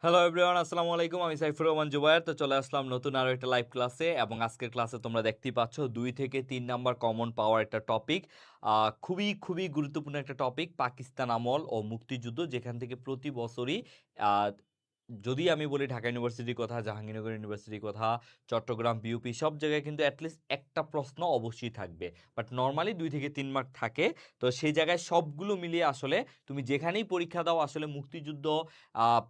Hello everyone, আসসালামু আলাইকুম। আমি সাইফুর রহমান জুবায়ের। তো চলে আসলাম নতুন আরো একটা লাইভ ক্লাসে, এবং আজকের ক্লাসে তোমরা দেখতেই পাচ্ছ 2 থেকে 3 নাম্বার কমন পাওয়ার একটা টপিক। খুবই খুবই গুরুত্বপূর্ণ একটা টপিক, পাকিস্তান আমল ও মুক্তিযুদ্ধ, যেখান থেকে প্রতি বছরই আহ, যদি আমি বলি ঢাকা ইউনিভার্সিটির কথা, জাহাঙ্গীরনগর ইউনিভার্সিটির কথা, চট্টগ্রাম বিউপি, সব জায়গায় কিন্তু অ্যাটলিস্ট একটা প্রশ্ন অবশ্যই থাকবে। বাট নর্মালি 2 থেকে 3 মার্ক থাকে। তো সেই জায়গায় সবগুলো মিলিয়ে আসলে তুমি যেখানেই পরীক্ষা দাও আসলে মুক্তিযুদ্ধ,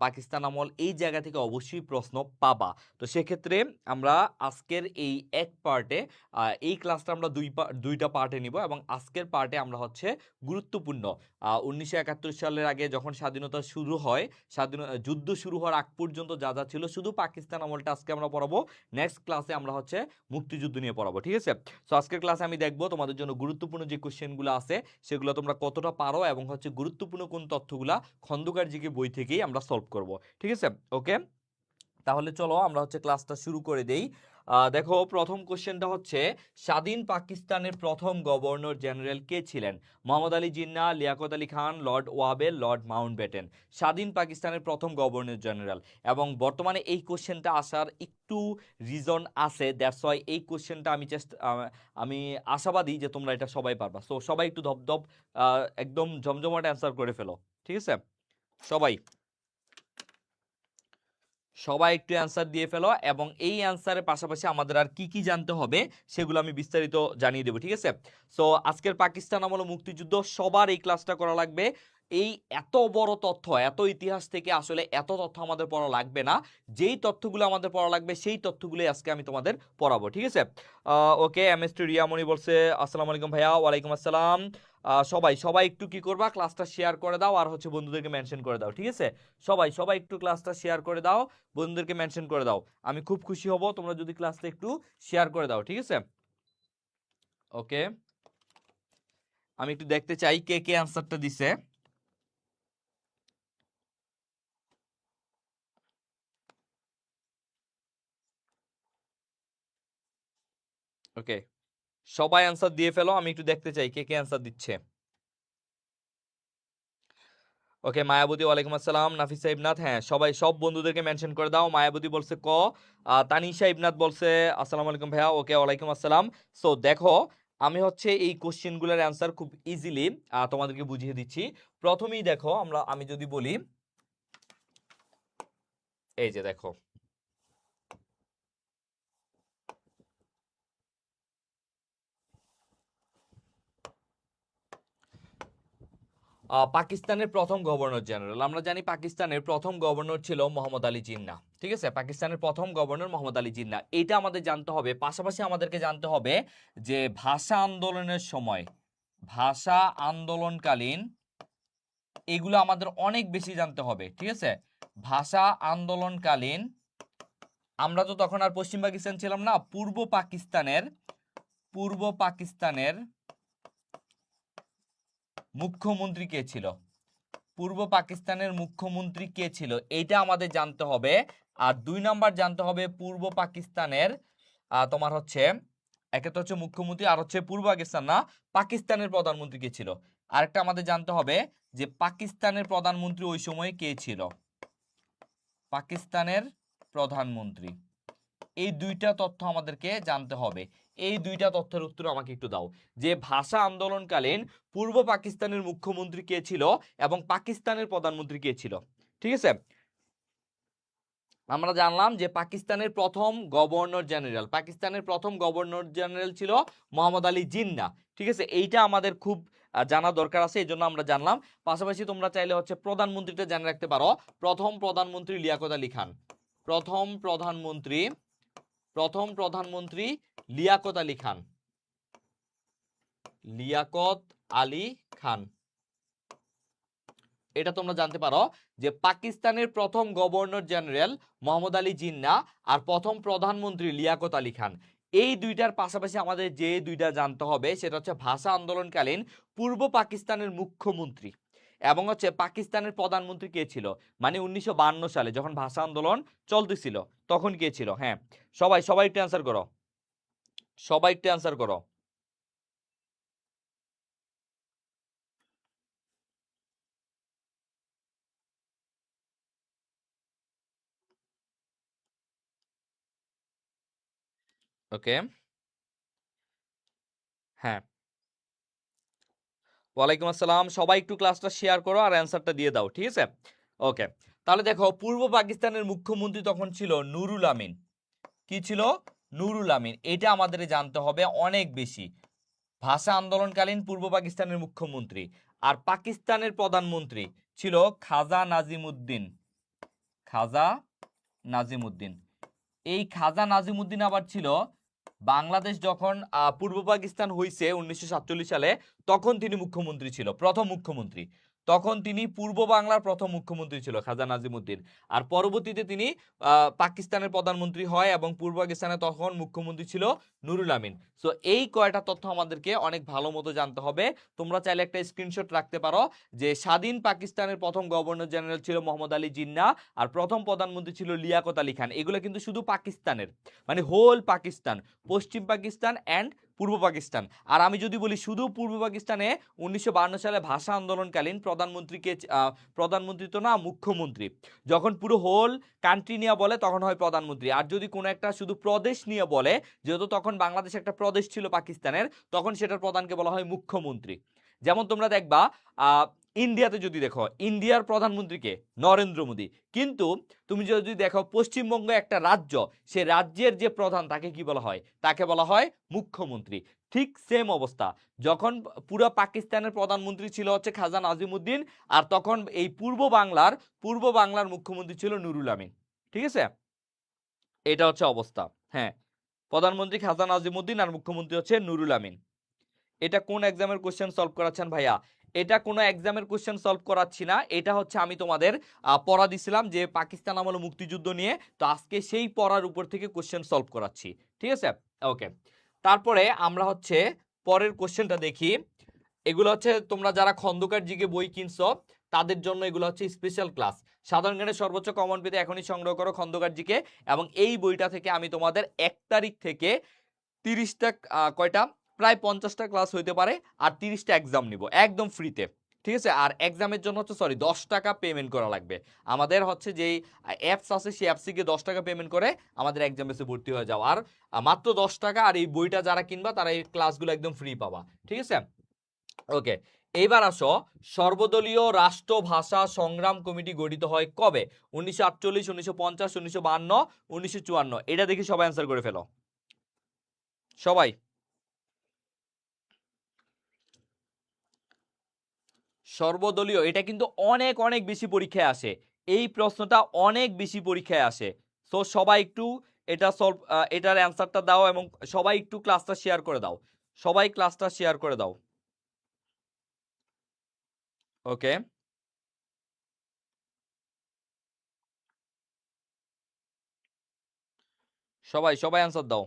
পাকিস্তান আমল, এই জায়গা থেকে অবশ্যই প্রশ্ন পাবা। তো সেক্ষেত্রে আমরা আজকের এই এক পার্টে, এই ক্লাসটা আমরা দুইটা পার্টে নিব, এবং আজকের পার্টে আমরা হচ্ছে গুরুত্বপূর্ণ 1971 সালের আগে যখন স্বাধীনতা শুরু হয়, যুদ্ধ শুরু হওয়ার আগ পর্যন্ত যা যা ছিল শুধু পাকিস্তান আমলটা আজকে আমরা পড়াবো। নেক্সট ক্লাসে আমরা হচ্ছে মুক্তিযুদ্ধ নিয়ে পড়াবো, ঠিক আছে? তো আজকের ক্লাসে আমি দেখবো তোমাদের জন্য গুরুত্বপূর্ণ যে কোশ্চেনগুলো আছে সেগুলো তোমরা কতটা পারো, এবং হচ্ছে গুরুত্বপূর্ণ কোন তথ্যগুলা খন্দকার জিকে বই থেকেই আমরা সলভ করব, ঠিক আছে? ওকে, তাহলে চলো আমরা হচ্ছে ক্লাসটা শুরু করে দেই। দেখো, প্রথম কোশ্চেনটা হচ্ছে, স্বাধীন পাকিস্তানের প্রথম গভর্নর জেনারেল কে ছিলেন? Mohammad Ali Jinnah, Liaquat Ali Khan, Lord Wavell, Lord Mountbatten. স্বাধীন পাকিস্তানের প্রথম গভর্নর জেনারেল, এবং বর্তমানে এই কোশ্চেনটা আসার একটু রিজন আছে, দ্যাটস ওয়াই এই কোশ্চেনটা আমি আশাবাদী যে তোমরা এটা সবাই পারবা। সো সবাই একটু ধপধপ একদম জমজমাট অ্যান্সার করে ফেলো, ঠিক আছে? সবাই সবাই একটু অ্যান্সার দিয়ে ফেলো, এবং এই অ্যান্সারের পাশাপাশি আমাদের আর কি কি জানতে হবে সেগুলো আমি বিস্তারিত জানিয়ে দেবো, ঠিক আছে? সো আজকের পাকিস্তান আমল ও মুক্তিযুদ্ধ সবার এই ক্লাসটা করা লাগবে। এই এত বড় তথ্য, এত ইতিহাস থেকে আসলে এত তথ্য আমাদের পড়া লাগবে না। যেই তথ্যগুলো আমাদের পড়া লাগবে সেই তথ্যগুলোই আজকে আমি তোমাদের পড়াবো, ঠিক আছে? ওকে, এমএসটি রিয়ামণি বলছে আসসালামু আলাইকুম ভাইয়া। ওয়ালাইকুম আসসালাম। সবাই সবাই একটু কি করবা, ক্লাসটা শেয়ার করে দাও, আর হচ্ছে বন্ধুদেরকে মেনশন করে দাও, ঠিক আছে? সবাই সবাই একটু ক্লাসটা শেয়ার করে দাও, বন্ধুদেরকে মেনশন করে দাও। আমি খুব খুশি হব তোমরা যদি ক্লাসটা একটু শেয়ার করে দাও, ঠিক আছে? ওকে, আমি একটু দেখতে চাই কে কে অ্যান্সারটা দিছে। ওকে, সবাই অ্যান্সার দিয়ে ফেলো, আমি একটু দেখতে চাই কে কে অ্যান্সার দিচ্ছে। ওকে, মায়াবতী ওয়ালাইকুম আসসালাম। নাফিসা ইবনাথ, হ্যাঁ সবাই সব বন্ধুদেরকে মেনশন করে দাও। মায়াবতী বলছে ক। তানিশা ইবনাথ বলছে আসসালামু আলাইকুম ভাইয়া। ওকে, ওয়ালাইকুম আসসালাম। সো দেখো, আমি হচ্ছে এই কোশ্চেনগুলোর অ্যান্সার খুব ইজিলি তোমাদেরকে বুঝিয়ে দিচ্ছি। প্রথমেই দেখো, আমি যদি বলি, এই যে দেখো, পাকিস্তানের প্রথম গভর্নর জেনারেল, আমরা জানি পাকিস্তানের প্রথম গভর্নর ছিল মোহাম্মদ আলী জিন্নাহ, ঠিক আছে? পাকিস্তানের প্রথম গভর্নর মোহাম্মদ আলী জিন্নাহ, এটা আমাদের জানতে হবে। পাশাপাশি আমাদেরকে জানতে হবে যে ভাষা আন্দোলনের সময়, ভাষা আন্দোলনকালীন, এগুলো আমাদের অনেক বেশি জানতে হবে, ঠিক আছে? ভাষা আন্দোলনকালীন, আমরা তো তখন আর পশ্চিম পাকিস্তান ছিলাম না, পূর্ব পাকিস্তানের মুখ্যমন্ত্রী কে ছিল? পূর্ব পাকিস্তানের মুখ্যমন্ত্রী কে ছিল, এইটা আমাদের জানতে হবে। আর 2 নাম্বার জানতে হবে পূর্ব পাকিস্তানের, তোমার হচ্ছে, একে তো হচ্ছে মুখ্যমন্ত্রী, আর হচ্ছে পূর্ব পাকিস্তান না, পাকিস্তানের প্রধানমন্ত্রী কে ছিল। আরেকটা আমাদের জানতে হবে যে পাকিস্তানের প্রধানমন্ত্রী ওই সময় কে ছিল। পাকিস্তানের প্রধানমন্ত্রী, এই 2টা তথ্য আমাদেরকে জানতে হবে। এই 2টা তথ্যের উত্তর আমাকে একটু দাও, যে ভাষা আন্দোলনকালীন পূর্ব পাকিস্তানের মুখ্যমন্ত্রী কে ছিল এবং পাকিস্তানের প্রধানমন্ত্রী কে ছিল, ঠিক আছে? আমরা জানলাম যে পাকিস্তানের প্রথম গভর্নর জেনারেল ছিল মোহাম্মদ আলী জিন্নাহ, ঠিক আছে? এইটা আমাদের খুব জানা দরকার আছে, এই জন্য আমরা জানলাম। পাশাপাশি তোমরা চাইলে হচ্ছে প্রধানমন্ত্রীটা জেনে রাখতে পারো। প্রথম প্রধানমন্ত্রী লিয়াকত আলী খান। প্রথম প্রধানমন্ত্রী প্রথম প্রধানমন্ত্রী লিয়াকত আলী খান। লিয়াকত আলী খান, এটা তোমরা জানতে পারো যে পাকিস্তানের প্রথম গভর্নর জেনারেল মোহাম্মদ আলী জিন্নাহ আর প্রথম প্রধানমন্ত্রী লিয়াকত আলী খান। এই 2টার পাশাপাশি আমাদের যে 2টা জানতে হবে সেটা হচ্ছে ভাষা আন্দোলনকালীন পূর্ব পাকিস্তানের মুখ্যমন্ত্রী এবং হচ্ছে পাকিস্তানের প্রধানমন্ত্রী কে ছিল, মানে 1952 সালে যখন ভাষা আন্দোলন চলতেছিল তখন কে ছিল। হ্যাঁ, সবাই সবাই একটু অ্যান্সার করো, সবাই একটু অ্যান্সার করো। ওকে, হ্যাঁ, ওয়ালাইকুম আসসালাম। সবাই একটু ক্লাসটা শেয়ার করো আর অ্যান্সারটা দিয়ে দাও, ঠিক আছে? ওকে, তাহলে দেখো পূর্ব পাকিস্তানের মুখ্যমন্ত্রী তখন ছিল নুরুল আমিন। কি ছিল? নুরুল আমিন। এটা আমাদের জানতে হবে অনেক বেশি। ভাষা আন্দোলনকালীন পূর্ব পাকিস্তানের মুখ্যমন্ত্রী। আর পাকিস্তানের প্রধানমন্ত্রী ছিল খাজা নাজিমুদ্দিন। খাজা নাজিমুদ্দিন। এই খাজা নাজিমুদ্দিন আবার ছিল বাংলাদেশ যখন পূর্ব পাকিস্তান হইছে 1947 সালে, তখন তিনি মুখ্যমন্ত্রী ছিল, প্রথম মুখ্যমন্ত্রী। তখন তিনি পূর্ব বাংলার প্রথম মুখ্যমন্ত্রী ছিল খাজা নাজিমুদ্দিন। আর পরবর্তীতে তিনি পাকিস্তানের প্রধানমন্ত্রী হয় এবং পূর্ব পাকিস্তানে তখন মুখ্যমন্ত্রী ছিল নুরুল আমিন। সো এই কয়টা তথ্য আমাদেরকে অনেক ভালো মতো জানতে হবে। তোমরা চাইলে একটা স্ক্রিনশট রাখতে পারো যে স্বাধীন পাকিস্তানের প্রথম গভর্নর জেনারেল ছিল মোহাম্মদ আলী জিন্নাহ, আর প্রথম প্রধানমন্ত্রী ছিল লিয়াকত আলী খান। এগুলো কিন্তু শুধু পাকিস্তানের, মানে whole Pakistan, Paschim Pakistan and পূর্ব পাকিস্তান। আর আমি যদি বলি শুধু পূর্ব পাকিস্তানে 1952 সালে ভাষা আন্দোলনকালীন প্রধানমন্ত্রীকে প্রধানমন্ত্রী তো না, মুখ্যমন্ত্রী। যখন পুরো হোল কান্ট্রি নিয়ে বলে তখন হয় প্রধানমন্ত্রী। আর যদি কোনো একটা শুধু প্রদেশ নিয়ে বলে, যেহেতু তখন বাংলাদেশ একটা প্রদেশ ছিল পাকিস্তানের, তখন সেটার প্রধানকে বলা হয় মুখ্যমন্ত্রী। যেমন তোমরা দেখবা ইন্ডিয়াতে যদি দেখো, ইন্ডিয়ার প্রধানমন্ত্রীকে নরেন্দ্র মোদী। কিন্তু তুমি যদি দেখো পশ্চিমবঙ্গ একটা রাজ্য, সে রাজ্যের যে প্রধান তাকে কি বলা হয়? তাকে বলা হয় মুখ্যমন্ত্রী। ঠিক সেম অবস্থা, যখন পুরো পাকিস্তানের প্রধানমন্ত্রী ছিল হচ্ছে খাজা নাজিমুদ্দিন, আর তখন এই পূর্ব বাংলার মুখ্যমন্ত্রী ছিল নুরুল আমিন। ঠিক আছে, এটা হচ্ছে অবস্থা। হ্যাঁ, প্রধানমন্ত্রী খাজা নাজিমুদ্দিন আর মুখ্যমন্ত্রী হচ্ছে নুরুল আমিন। এটা কোন এক্সামের কোশ্চেন সলভ করাচ্ছেন ভাইয়া? এটা কোনো এক্সামের কোশ্চেন সলভ করাচ্ছি না, এটা হচ্ছে আমি তোমাদের পড়া দিছিলাম যে পাকিস্তান আমলে মুক্তিযুদ্ধ নিয়ে, তো আজকে সেই পড়ার উপর থেকে কোশ্চেন সলভ করাচ্ছি, ঠিক আছে? ওকে, তারপরে আমরা হচ্ছে পরের কোশ্চেনটা দেখি। এগুলো হচ্ছে তোমরা যারা খন্দকার জিকে বই কিনছো তাদের জন্য এগুলো হচ্ছে স্পেশাল ক্লাস। সাধারণ জ্ঞানের সর্বোচ্চ কমন পেতে এখনই সংগ্রহ করো খন্দকার জিকে, এবং এই বইটা থেকে আমি তোমাদের 1 তারিখ থেকে 30টা কয়টা প্রায় 50টা ক্লাস হইতে পারে, আর 30টা এক্সাম নিব একদম ফ্রিতে, ঠিক আছে? আর এক্সামের জন্য হচ্ছে 10 টাকা পেমেন্ট করা লাগবে। আমাদের হচ্ছে যেই অ্যাপস আছে সেই অ্যাপসে গিয়ে 10 টাকা পেমেন্ট করে আমাদের এক্সাম বেসে ভর্তি হয়ে যাও। আর মাত্র 10 টাকা, আর এই বইটা যারা কিনবা তারা এই ক্লাসগুলো একদম ফ্রি পাবা, ঠিক আছে? ওকে, এইবার আসো, সর্বদলীয় রাষ্ট্র ভাষা সংগ্রাম কমিটি গঠিত হয় কবে? 1948, 1950, 1952, 1954। এটা দেখি সবাই অ্যান্সার করে ফেলো, সবাই। সর্বদলীয়, এটা কিন্তু অনেক অনেক বেশি পরীক্ষায় আসে, এই প্রশ্নটা অনেক বেশি পরীক্ষায় আসে। সো সবাই একটু এটা সলভ, এটার অ্যান্সারটা দাও, এবং সবাই একটু ক্লাসটা শেয়ার করে দাও, সবাই ক্লাসটা শেয়ার করে দাও। ওকে, সবাই সবাই অ্যান্সার দাও।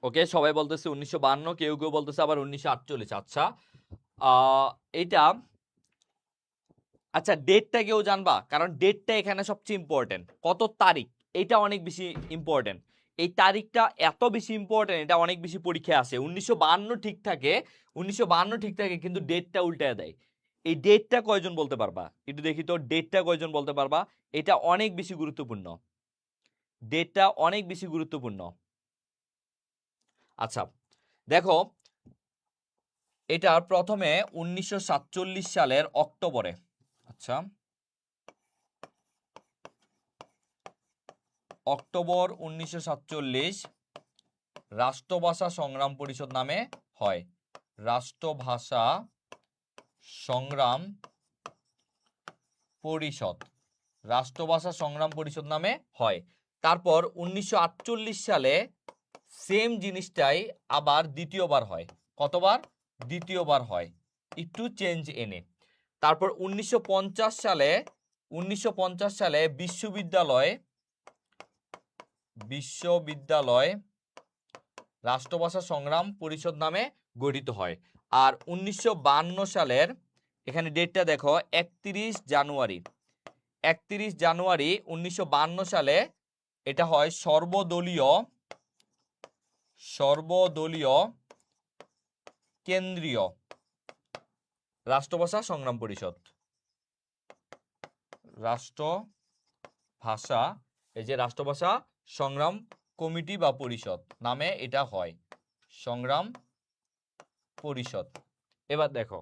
ওকে, সবাই বলতেছে 1952, কেউ কেউ বলতেছে আবার 1948। আচ্ছা, এটা, আচ্ছা ডেটটা কেউ জানবা? কারণ ডেটটা এখানে সবচেয়ে ইম্পর্টেন্ট, কত তারিখ, এটা অনেক বেশি ইম্পর্টেন্ট। এই তারিখটা এত বেশি ইম্পর্টেন্ট, এটা অনেক বেশি পরীক্ষায় আসে। 1952 ঠিক থাকে, 1952 ঠিক থাকে, কিন্তু ডেটটা উল্টায় দেয়। এই ডেটটা কয়জন বলতে পারবা? একটু দেখি তো, ডেটটা কয়জন বলতে পারবা? এটা অনেক বেশি গুরুত্বপূর্ণ, ডেটটা অনেক বেশি গুরুত্বপূর্ণ। আচ্ছা দেখো, এটা প্রথমে 1947 সালের অক্টোবরে। আচ্ছা, অক্টোবর 1947 রাষ্ট্রভাষা সংগ্রাম পরিষদ নামে হয়। রাষ্ট্রভাষা সংগ্রাম পরিষদ, রাষ্ট্রভাষা সংগ্রাম পরিষদ নামে হয়। তারপর 1948 সালে সেম জিনিসটাই আবার দ্বিতীয়বার হয়। কতবার? দ্বিতীয়বার হয়, একটু চেঞ্জ এনে। তারপর 1950 সালে, 1950 সালে বিশ্ববিদ্যালয় রাষ্ট্রভাষা সংগ্রাম পরিষদ নামে গঠিত হয়। আর 1952 সালের এখানে ডেটটা দেখো 31 জানুয়ারি 1952 সালে এটা হয় সর্বদলীয় কেন্দ্রীয় রাষ্ট্রভাষা সংগ্রাম পরিষদ। রাষ্ট্রভাষা এই যে রাষ্ট্রভাষা সংগ্রাম কমিটি বা পরিষদ নামে এটা হয় সংগ্রাম পরিষদ। এবার দেখো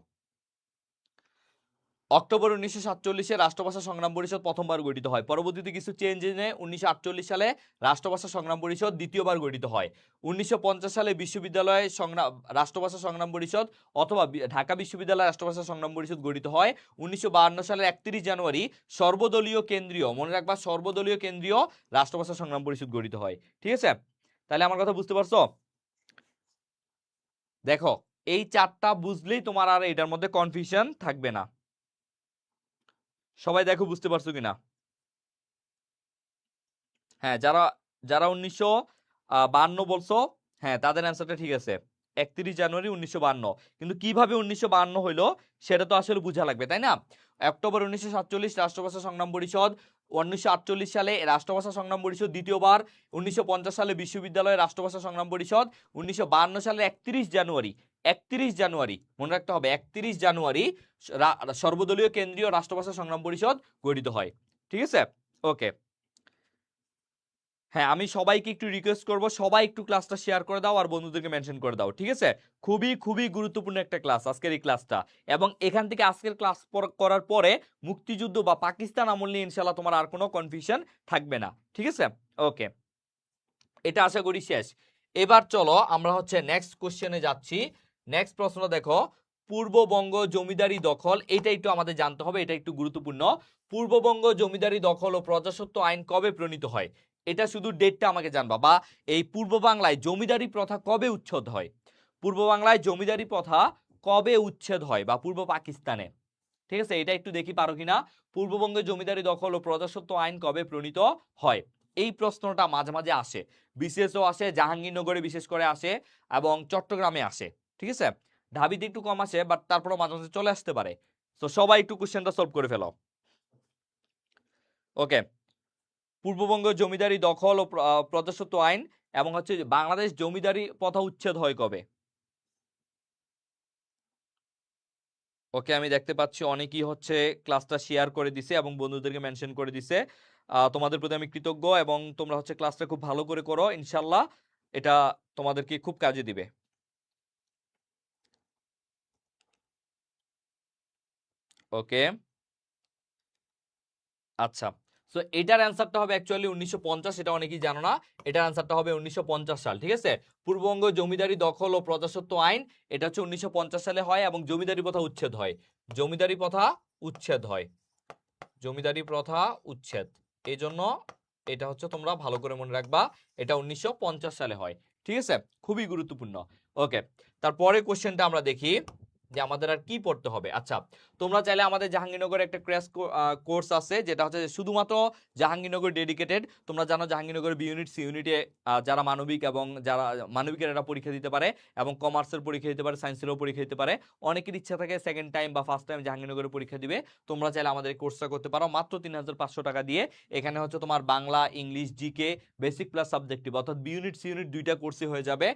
অক্টোবর 1947 রাষ্ট্রভাষা সংগ্রাম পরিষদ প্রথমবার গঠিত হয়। পরবর্তীতে কিছু চেঞ্জ এনে 1948 সালে রাষ্ট্রভাষা সংগ্রাম পরিষদ দ্বিতীয়বার গঠিত হয়। 1950 সালে রাষ্ট্রভাষা সংগ্রাম পরিষদ অথবা ঢাকা বিশ্ববিদ্যালয় রাষ্ট্রভাষা সংগ্রাম পরিষদ গঠিত হয়। 1952 সালের 31 জানুয়ারি সর্বদলীয় কেন্দ্রীয়, মনে রাখবা সর্বদলীয় কেন্দ্রীয় রাষ্ট্রভাষা সংগ্রাম পরিষদ গঠিত হয়। ঠিক আছে, তাহলে আমার কথা বুঝতে পারছো? দেখো এই চারটা বুঝলেই তোমার আর এটার মধ্যে কনফিউশন থাকবে না। সবাই দেখো বুঝতে পারছো কিনা? হ্যাঁ, যারা যারা 1952 বলছো, হ্যাঁ তাদের অ্যান্সারটা ঠিক আছে, 31 জানুয়ারি 1952। কিন্তু কিভাবে 1952 হইলো সেটা তো আসলে বোঝা লাগবে, তাই না? অক্টোবর 1947 রাষ্ট্রভাষা সংগ্রাম পরিষদ, 1948 সালে রাষ্ট্রভাষা সংগ্রাম পরিষদ দ্বিতীয়বার, 1950 সালে বিশ্ববিদ্যালয় রাষ্ট্রভাষা সংগ্রাম পরিষদ, 1952 সালে 31 জানুয়ারি মনে রাখতে হবে, 31 জানুয়ারি সর্বদলীয় কেন্দ্রীয় রাষ্ট্রভাষা সংগ্রাম পরিষদ গঠিত হয়। ঠিক আছে, ওকে। হ্যাঁ, আমি সবাইকে একটু রিকোয়েস্ট করব, সবাই একটু ক্লাসটা শেয়ার করে দাও আর বন্ধুদেরকে মেনশন করে দাও। ঠিক আছে, খুবই খুবই গুরুত্বপূর্ণ একটা ক্লাস আজকের এই ক্লাসটা। এবং এখান থেকে আজকের ক্লাস করার পরে মুক্তিযুদ্ধ বা পাকিস্তান আমল নিয়ে ইনশাল্লাহ তোমার আর কোনো কনফিউশন থাকবে না। ঠিক আছে, ওকে, এটা আশা করি শেষ। এবার চলো আমরা হচ্ছে নেক্সট কোশ্চেনে যাচ্ছি। নেক্সট প্রশ্ন দেখো, পূর্ববঙ্গ জমিদারি দখল, এটা একটু আমাদের জানতে হবে, এটা একটু গুরুত্বপূর্ণ। পূর্ববঙ্গ জমিদারি দখল ও প্রজাস্বত্ব আইন কবে প্রণীত হয়? এটা শুধু ডেটটা আমাকে জানবা, বা এই পূর্ব বাংলায় জমিদারি প্রথা কবে উচ্ছেদ হয়? পূর্ব বাংলায় জমিদারি প্রথা কবে উচ্ছেদ হয়, বা পূর্ব পাকিস্তানে। ঠিক আছে, এটা একটু দেখি পারো কিনা। পূর্ববঙ্গে জমিদারি দখল ও প্রজাস্বত্ব আইন কবে প্রণীত হয়? এই প্রশ্নটা মাঝে মাঝে আসে, বিসিএসও আসে, জাহাঙ্গীরনগরে বিশেষ করে আসে এবং চট্টগ্রামে আসে। ঠিক আছে, ঢাবিতে একটু কম আসে, বাট তারপরে মাঝে মাঝে চলে আসতে পারে। তো সবাই একটু কোশ্চেনটা সলভ করে ফেলো। ওকে, পূর্ববঙ্গ জমিদারি দখল ও প্রজাস্বত্ব আইন এবং হচ্ছে বাংলাদেশ জমিদারি প্রথা উচ্ছেদ হয় কবে? ওকে, আমি দেখতে পাচ্ছি অনেকেই হচ্ছে ক্লাসটা শেয়ার করে দিছে এবং বন্ধুদেরকে মেনশন করে দিছে। তোমাদের প্রতি আমি কৃতজ্ঞ এবং তোমরা হচ্ছে ক্লাসটা খুব ভালো করে করো, ইনশাল্লাহ এটা তোমাদেরকে খুব কাজে দিবে। ওকে, আচ্ছা, সো এটার অ্যান্সারটা হবে অ্যাকচুয়ালি 1950, এটা অনেকেই জানো না। এটার অ্যান্সারটা হবে 1950 সাল। ঠিক আছে, পূর্ববঙ্গ জমিদারি দখল ও প্রজাস্বত্ব আইন এটা হচ্ছে 1950 সালে হয় এবং জমিদারি প্রথা উচ্ছেদ হয়। জমিদারি প্রথা উচ্ছেদ হয়, জমিদারি প্রথা উচ্ছেদ, এই জন্য এটা হচ্ছে তোমরা ভালো করে মনে রাখবা, এটা 1950 সালে হয়। ঠিক আছে, খুবই গুরুত্বপূর্ণ। ওকে, তারপরে কোশ্চেনটা আমরা দেখি যে আমাদের আর কি পড়তে হবে। আচ্ছা, তোমরা চাইলে আমাদের জাহাঙ্গীরনগরে একটা ক্র্যাশ কোর্স আছে, যেটা হচ্ছে শুধুমাত্র জাহাঙ্গীরনগর ডেডিকেটেড। তোমরা জানো জাহাঙ্গীরনগর বি ইউনিট, সি ইউনিটে যারা মানবিক এবং যারা মানবিকের এরা পরীক্ষা দিতে পারে এবং কমার্সের পরীক্ষা দিতে পারে, সায়েন্সেরও পরীক্ষা দিতে পারে। অনেকের ইচ্ছা থাকে সেকেন্ড টাইম বা ফার্স্ট টাইম জাহাঙ্গীরনগরে পরীক্ষা দিবে, তোমরা চাইলে আমাদের এই কোর্সটা করতে পারো মাত্র 3500 টাকা দিয়ে। এখানে হচ্ছে তোমার Bangla, English, GK, basic plus subjective, অর্থাৎ বি ইউনিট, সি ইউনিট দুইটা কোর্সে হয়ে যাবে।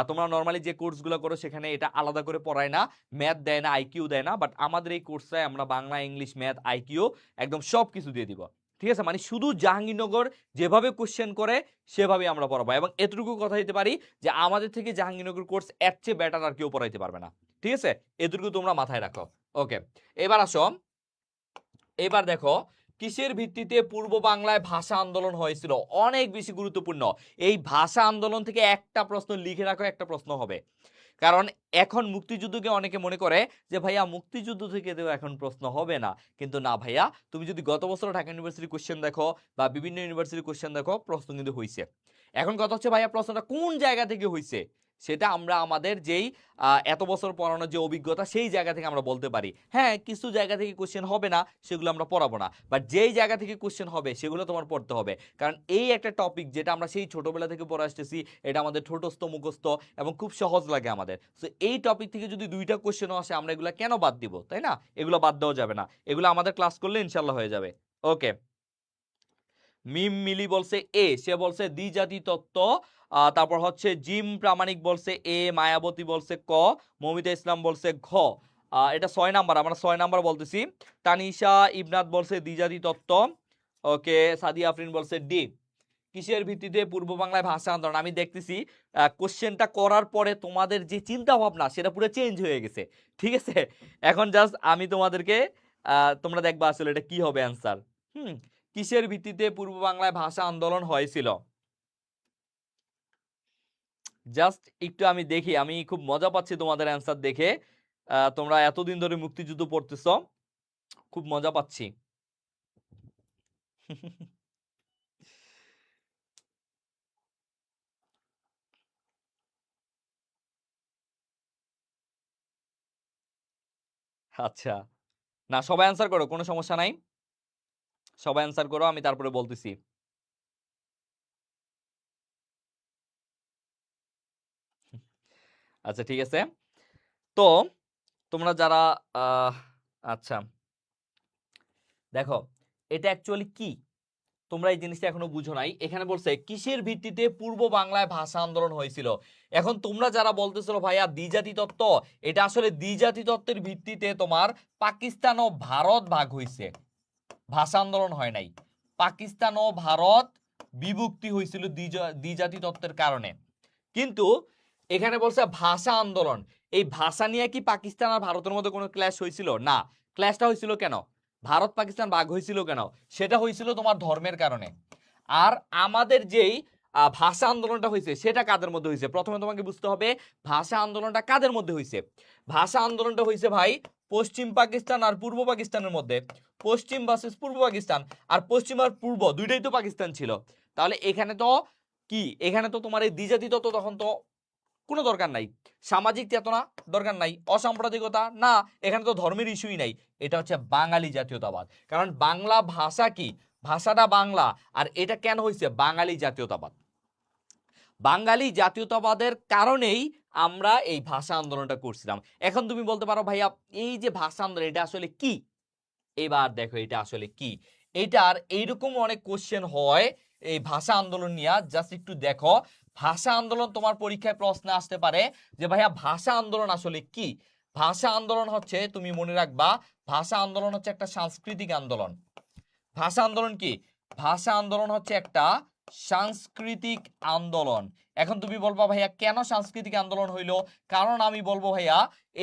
তোমরা নর্মালি যে কোর্সগুলো করো সেখানে এটা আলাদা করে পড়ায় না, ম্যাথ দেয় না, আইকিউ দেয় না, বাট আমাদের এই কোর্সে আমরা বাংলা, ইংলিশ, ম্যাথ, আইকিউ একদম সব কিছু দিয়ে দিব। ঠিক আছে, মানে শুধু জাহাঙ্গীরনগর যেভাবে কোশ্চেন করে সেভাবে আমরা পড়াবো। এবং এতটুকু কথা দিতে পারি যে আমাদের থেকে জাহাঙ্গীরনগর কোর্স এর চেয়ে বেটার আর কেউ পড়াইতে পারবে না। ঠিক আছে, এতটুকু তোমরা মাথায় রাখো। ওকে, এবার আসো, এবার দেখো কিসের ভিত্তিতে পূর্ব বাংলায় ভাষা আন্দোলন হয়েছিল? অনেক বেশি গুরুত্বপূর্ণ। এই ভাষা আন্দোলন থেকে একটা প্রশ্ন লিখে রাখো, একটা প্রশ্ন হবে। কারণ এখন মুক্তিযুদ্ধকে অনেকে মনে করে যে ভাইয়া মুক্তিযুদ্ধ থেকে তো এখন প্রশ্ন হবে না, কিন্তু না ভাইয়া, তুমি যদি গত বছর ঢাকা ইউনিভার্সিটি কোশ্চেন দেখো বা বিভিন্ন ইউনিভার্সিটি কোশ্চেন দেখো, প্রশ্ন কিন্তু হয়েছে। এখন কথা হচ্ছে ভাইয়া প্রশ্নটা কোন জায়গা থেকে হয়েছে, সেটা আমরা আমাদের যেই এত বছর পড়ানোর যে অভিজ্ঞতা সেই জায়গা থেকে আমরা বলতে পারি। হ্যাঁ, কিছু জায়গা থেকে কোশ্চেন হবে না, সেগুলো আমরা পড়াবো না, বাট যেই জায়গা থেকে কোশ্চেন হবে সেগুলো তোমার পড়তে হবে। কারণ এই একটা টপিক যেটা আমরা সেই ছোটবেলা থেকে পড়ে আসতেছি, এটা আমাদের ঠোঁটস্থ মুখস্থ এবং খুব সহজ লাগে আমাদের। সো এই টপিক থেকে যদি 2টা কোশ্চেনও আসে, আমরা এগুলো কেন বাদ দিব, তাই না? এগুলো বাদ দেওয়া যাবে না, এগুলো আমাদের ক্লাস করলে ইনশাল্লাহ হয়ে যাবে। ওকে, মিম মিলি বলছে এ, সে বলছে দ্বিজাতি তত্ত্ব। তারপর হচ্ছে জিম প্রামাণিক বলছে এ, মায়াবতী বলছে ক, মমিতা ইসলাম বলছে ঘ। এটা 6 নাম্বার, আমরা 6 নাম্বার বলতেছি। তানিশা ইবনাত বলছে দ্বিজাতি তত্ত্ব। ওকে, সাদিয়া আফরিন বলছে ডি। কিসের ভিত্তিতে পূর্ব বাংলায় ভাষা আন্দোলন? আমি দেখতেছি কোশ্চেনটা করার পরে তোমাদের যে চিন্তা ভাবনা সেটা পুরো চেঞ্জ হয়ে গেছে, ঠিক আছে? এখন জাস্ট আমি তোমাদেরকে তোমরা দেখবা আসলে এটা কি হবে অ্যান্সার। কিসের ভিত্তিতে পূর্ব বাংলায় ভাষা আন্দোলন হয়েছিল? জাস্ট একটু আমি দেখি, আমি খুব মজা পাচ্ছি তোমাদের অ্যান্সার দেখে। তোমরা এতদিন ধরে মুক্তিযুদ্ধ পড়তেছ, খুব মজা পাচ্ছি। আচ্ছা, না সবাই অ্যান্সার করো, কোনো সমস্যা নাই, সবাই অ্যান্সার করো, আমি তারপরে বলতেছি। আচ্ছা ঠিক আছে, তো তোমরা যারা আচ্ছা দেখো এটা অ্যাকচুয়ালি কি, তোমরা এই জিনিসটা এখনো বুঝো নাই। এখানে বলছে কিসের ভিত্তিতে পূর্ব বাংলায় ভাষা আন্দোলন হয়েছিল। এখন তোমরা যারা বলতেছিল ভাইয়া দ্বিজাতি তত্ত্ব, এটা আসলে দ্বিজাতি তত্ত্বের ভিত্তিতে তোমার পাকিস্তান ও ভারত ভাগ হয়েছে, ভাষা আন্দোলন হয় নাই। পাকিস্তান ও ভারত বিভক্তি হয়েছিল দ্বিজাতি তত্ত্বের কারণে। কিন্তু এখানে বলছে ভাষা আন্দোলন, এই ভাষা নিয়ে কি পাকিস্তান আর ভারতের মধ্যে কোনো ক্ল্যাশ হয়েছিল? না। ক্ল্যাশটা হয়েছিল কেন, ভারত পাকিস্তান ভাগ হয়েছিল কেন? সেটা হয়েছিল তোমার ধর্মের কারণে। আর আমাদের যেই ভাষা আন্দোলনটা হয়েছে সেটা কাদের মধ্যে হয়েছে? প্রথমে তোমাকে বুঝতে হবে ভাষা আন্দোলনটা কাদের মধ্যে হয়েছে। ভাষা আন্দোলনটা হয়েছে ভাই পশ্চিম পাকিস্তান আর পূর্ব পাকিস্তানের মধ্যে। পশ্চিম ভার্সেস পূর্ব পাকিস্তান, আর পশ্চিম আর পূর্ব দুইটাই তো পাকিস্তান ছিল। তাহলে এখানে তো কি, এখানে তো তোমার এই দ্বিজাতি তত্ত্ব তখন তো কোনো দরকার নাই, সামাজিক চেতনা দরকার নাই, অসাম্প্রদায়িকতা না, এখানে তো ধর্মের ইস্যুই নাই। এটা হচ্ছে বাঙালি জাতীয়তাবাদ, কারণ বাংলা ভাষা কি, ভাষাটা বাংলা। আর এটা কেন হয়েছে বাঙালি জাতীয়তাবাদ, বাঙালি জাতীয়তাবাদের কারণেই আমরা এই ভাষা আন্দোলনটা করছিলাম। এখন তুমি বলতে পারো ভাইয়া এই যে ভাষা আন্দোলন এটা আসলে কি, এবার দেখো এটা আসলে কি। এটার এইরকম অনেক কোশ্চেন হয় এই ভাষা আন্দোলন নিয়ে, জাস্ট একটু দেখো। ভাষা আন্দোলন তোমার পরীক্ষায় প্রশ্ন আসতে পারে যে ভাইয়া ভাষা আন্দোলন আসলে কি। ভাষা আন্দোলন হচ্ছে, তুমি মনে রাখবা, ভাষা আন্দোলন হচ্ছে একটা সাংস্কৃতিক আন্দোলন। ভাষা আন্দোলন কি, ভাষা আন্দোলন হচ্ছে একটা সাংস্কৃতিক আন্দোলন। এখন তুমি বলবা ভাইয়া কেন সাংস্কৃতিক আন্দোলন হইলো? কারণ আমি বলবো ভাইয়া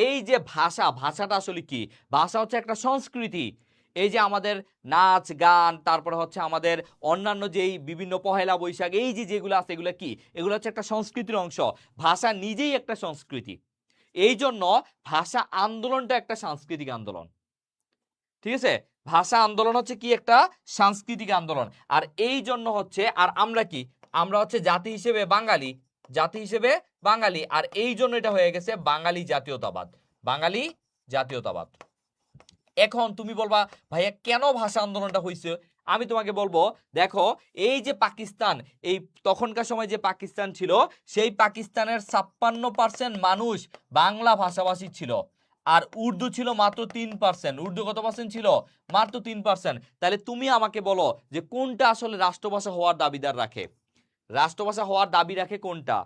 এই যে ভাষা, ভাষাটা আসলে কি, ভাষা হচ্ছে একটা সংস্কৃতি। এই যে আমাদের নাচ গান, তারপরে হচ্ছে আমাদের অন্যান্য যেই বিভিন্ন পহেলা বৈশাখ এই যে যেগুলো আছে এগুলো কি, এগুলো হচ্ছে একটা সংস্কৃতির অংশ। ভাষা নিজেই একটা সংস্কৃতি, এই জন্য ভাষা আন্দোলনটা একটা সাংস্কৃতিক আন্দোলন, ঠিক আছে? ভাষা আন্দোলন হচ্ছে কি একটা সাংস্কৃতিক আন্দোলন। আর এই জন্য হচ্ছে, আর আমরা কি, আমরা হচ্ছে জাতি হিসেবে বাঙালি, জাতি হিসেবে বাঙালি, আর এই জন্য এটা হয়ে গেছে বাঙালি জাতীয়তাবাদ, বাঙালি জাতীয়তাবাদ। এখন তুমি বলবা ভাইয়া কেন ভাষা আন্দোলনটা হয়েছে? আমি তোমাকে বলবো দেখো, এই যে পাকিস্তান, এই তখনকার সময় যে পাকিস্তান ছিল, সেই পাকিস্তানের 56% মানুষ বাংলা ভাষাভাষী ছিল, আর উর্দু ছিল মাত্র 3%। উর্দু কত পার্সেন্ট ছিল? মাত্র 3%। তাহলে তুমি আমাকে বলো যে কোনটা আসলে রাষ্ট্রভাষা হওয়ার দাবিদার রাখে? রাষ্ট্রভাষা হওয়ার দাবি রাখে কোনটা?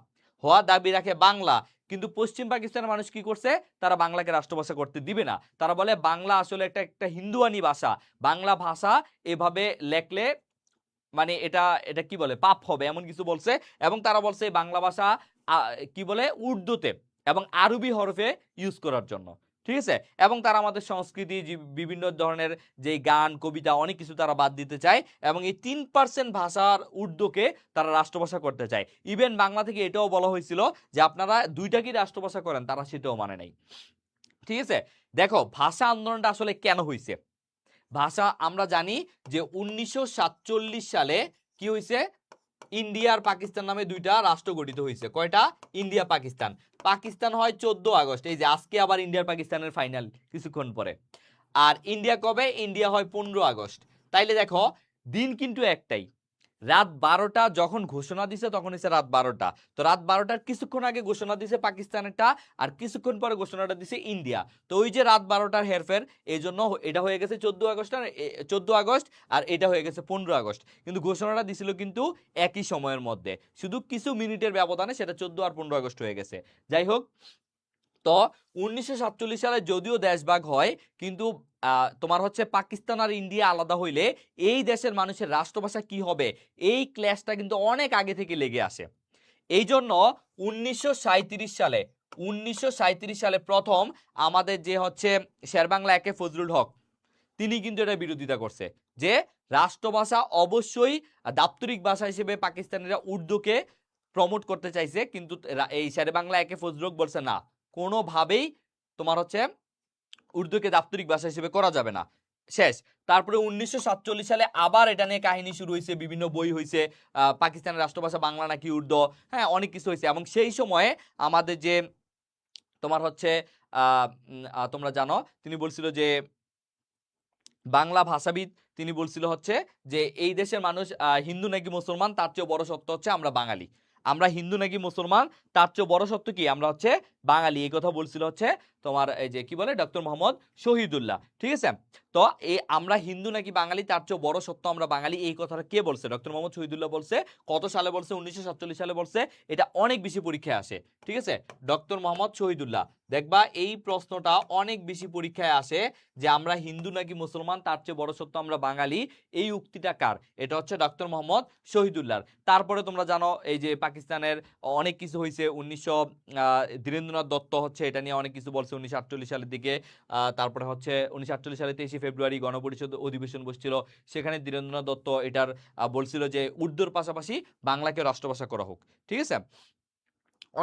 হওয়ার দাবি রাখে বাংলা। কিন্তু পশ্চিম পাকিস্তানের মানুষ কি করছে, তারা বাংলাকে রাষ্ট্রভাষা করতে দিবে না। তারা বলে বাংলা আসলে একটা একটা হিন্দুয়ানি ভাষা, বাংলা ভাষা এভাবে লেখলে মানে এটা এটা কি বলে পাপ হবে, এমন কিছু বলছে। এবং তারা বলছে বাংলা ভাষা কি বলে উর্দুতে এবং আরবি হরফে ইউজ করার জন্য, ঠিক আছে? এবং তারা আমাদের সংস্কৃতি বিভিন্ন ধরনের যে গান কবিতা অনেক কিছু তারা বাদ দিতে চায়, এবং এই 3% ভাষার উর্দুকে তারা রাষ্ট্রভাষা করতে চায়। ইভেন বাংলা থেকে এটাও বলা হয়েছিল যে আপনারা দুইটা কি রাষ্ট্রভাষা করেন, তারা সেটাও মানে নাই, ঠিক আছে? দেখো ভাষা আন্দোলনটা আসলে কেন হয়েছে। ভাষা আমরা জানি যে 1947 সালে কি হয়েছে, ইন্ডিয়া আর পাকিস্তান নামে দুইটা রাষ্ট্র গঠিত হয়েছে। কয়টা? ইন্ডিয়া পাকিস্তান। পাকিস্তান হয় 14 আগস্ট, এই যে আজকে আবার ইন্ডিয়ার পাকিস্তানের ফাইনাল কিছুক্ষণ পরে। আর ইন্ডিয়া কবে? ইন্ডিয়া হয় 15 আগস্ট। তাইলে দেখো দিন কিন্তু একটাই। রাত 12টা যখন ঘোষণা দিছে তখন হচ্ছে রাত 12টা। তো রাত 12টার কিছুক্ষণ আগে ঘোষণা দিছে পাকিস্তানেরটা, আর কিছুক্ষণ পরে ঘোষণাটা দিছে ইন্ডিয়া। তো ওই যে রাত 12টার হেরফের, এই জন্য এটা হয়ে গেছে 14 আগস্ট, আর 14 আগস্ট, আর এটা হয়ে গেছে 15 আগস্ট। কিন্তু ঘোষণাটা দিছিল কিন্তু একই সময়ের মধ্যে, শুধু কিছু মিনিটের ব্যবধানে সেটা 14 আর 15 আগস্ট হয়ে গেছে। যাই হোক, তো 1947 সালে যদিও দেশভাগ হয়, কিন্তু তোমার হচ্ছে পাকিস্তান আর ইন্ডিয়া আলাদা হইলে এই দেশের মানুষের রাষ্ট্রভাষা কি হবে, এই ক্ল্যাশটা কিন্তু অনেক আগে থেকে লেগে আসে। এই জন্য 1937 সালে প্রথম আমাদের যে হচ্ছে শেরেবাংলা একে ফজলুল হক, তিনি কিন্তু এটা বিরোধিতা করছে যে রাষ্ট্রভাষা অবশ্যই দাপ্তরিক ভাষা হিসেবে পাকিস্তানিরা উর্দুকে প্রমোট করতে চাইছে, কিন্তু এই শেরেবাংলা একে ফজলুল হক বলছে না, কোনোভাবেই তোমার হচ্ছে উর্দুকে দাপ্তরিক ভাষা হিসেবে করা যাবে না। শেষ। তারপরে 1947 সালে আবার এটা নিয়ে কাহিনী শুরু হয়েছে, বিভিন্ন বই হয়েছে, পাকিস্তানের রাষ্ট্রভাষা বাংলা নাকি উর্দু, হ্যাঁ অনেক কিছু হয়েছে। এবং সেই সময়ে আমাদের যে তোমার হচ্ছে তোমরা জানো তিনি বলছিল যে বাংলা ভাষাবিদ, তিনি বলছিল হচ্ছে যে এই দেশের মানুষ হিন্দু নাকি মুসলমান তার চেয়ে বড় সত্য হচ্ছে আমরা বাঙালি। আমরা হিন্দু নাকি মুসলমান তার চেয়ে বড় সত্য কি, আমরা হচ্ছে বাঙালি। এই কথা বলছিল হচ্ছে তোমার এই যে কি বলে ডক্টর মোহাম্মদ শহীদুল্লাহ। ঠিক আছে, তো এই আমরা হিন্দু নাকি বাঙালি তার চেয়ে বড় সত্য আমরা বাঙালি, এই কথাটা কে বলছে? ডক্টর মোহাম্মদ শহীদুল্লাহ বলছে। কত সালে বলছে? 1947 সালে বলছে। এটা অনেক বেশি পরীক্ষায় আসে। ঠিক আছে, ডক্টর মোহাম্মদ শহীদুল্লাহ, দেখবা এই প্রশ্নটা অনেক বেশি পরীক্ষায় আসে যে আমরা হিন্দু নাকি মুসলমান তার চেয়ে বড় সত্য আমরা বাঙালি, এই উক্তিটা কার? এটা হচ্ছে ডক্টর মোহাম্মদ শহীদুল্লাহ। তারপরে তোমরা জানো এই যে পাকিস্তানের অনেক কিছু হয়েছে। ধীরেন্দ্রনাথ দত্ত হচ্ছে এটা নিয়ে অনেক কিছু বলছে 1948 সালের দিকে। তারপরে হচ্ছে 1948 সালে 23শে ফেব্রুয়ারি গণপরিষদ অধিবেশন বসছিল, সেখানে ধীরেন্দ্রনাথ দত্ত এটার বলছিল যে উর্দুর পাশাপাশি বাংলাকে রাষ্ট্রভাষা করা হোক। ঠিক আছে,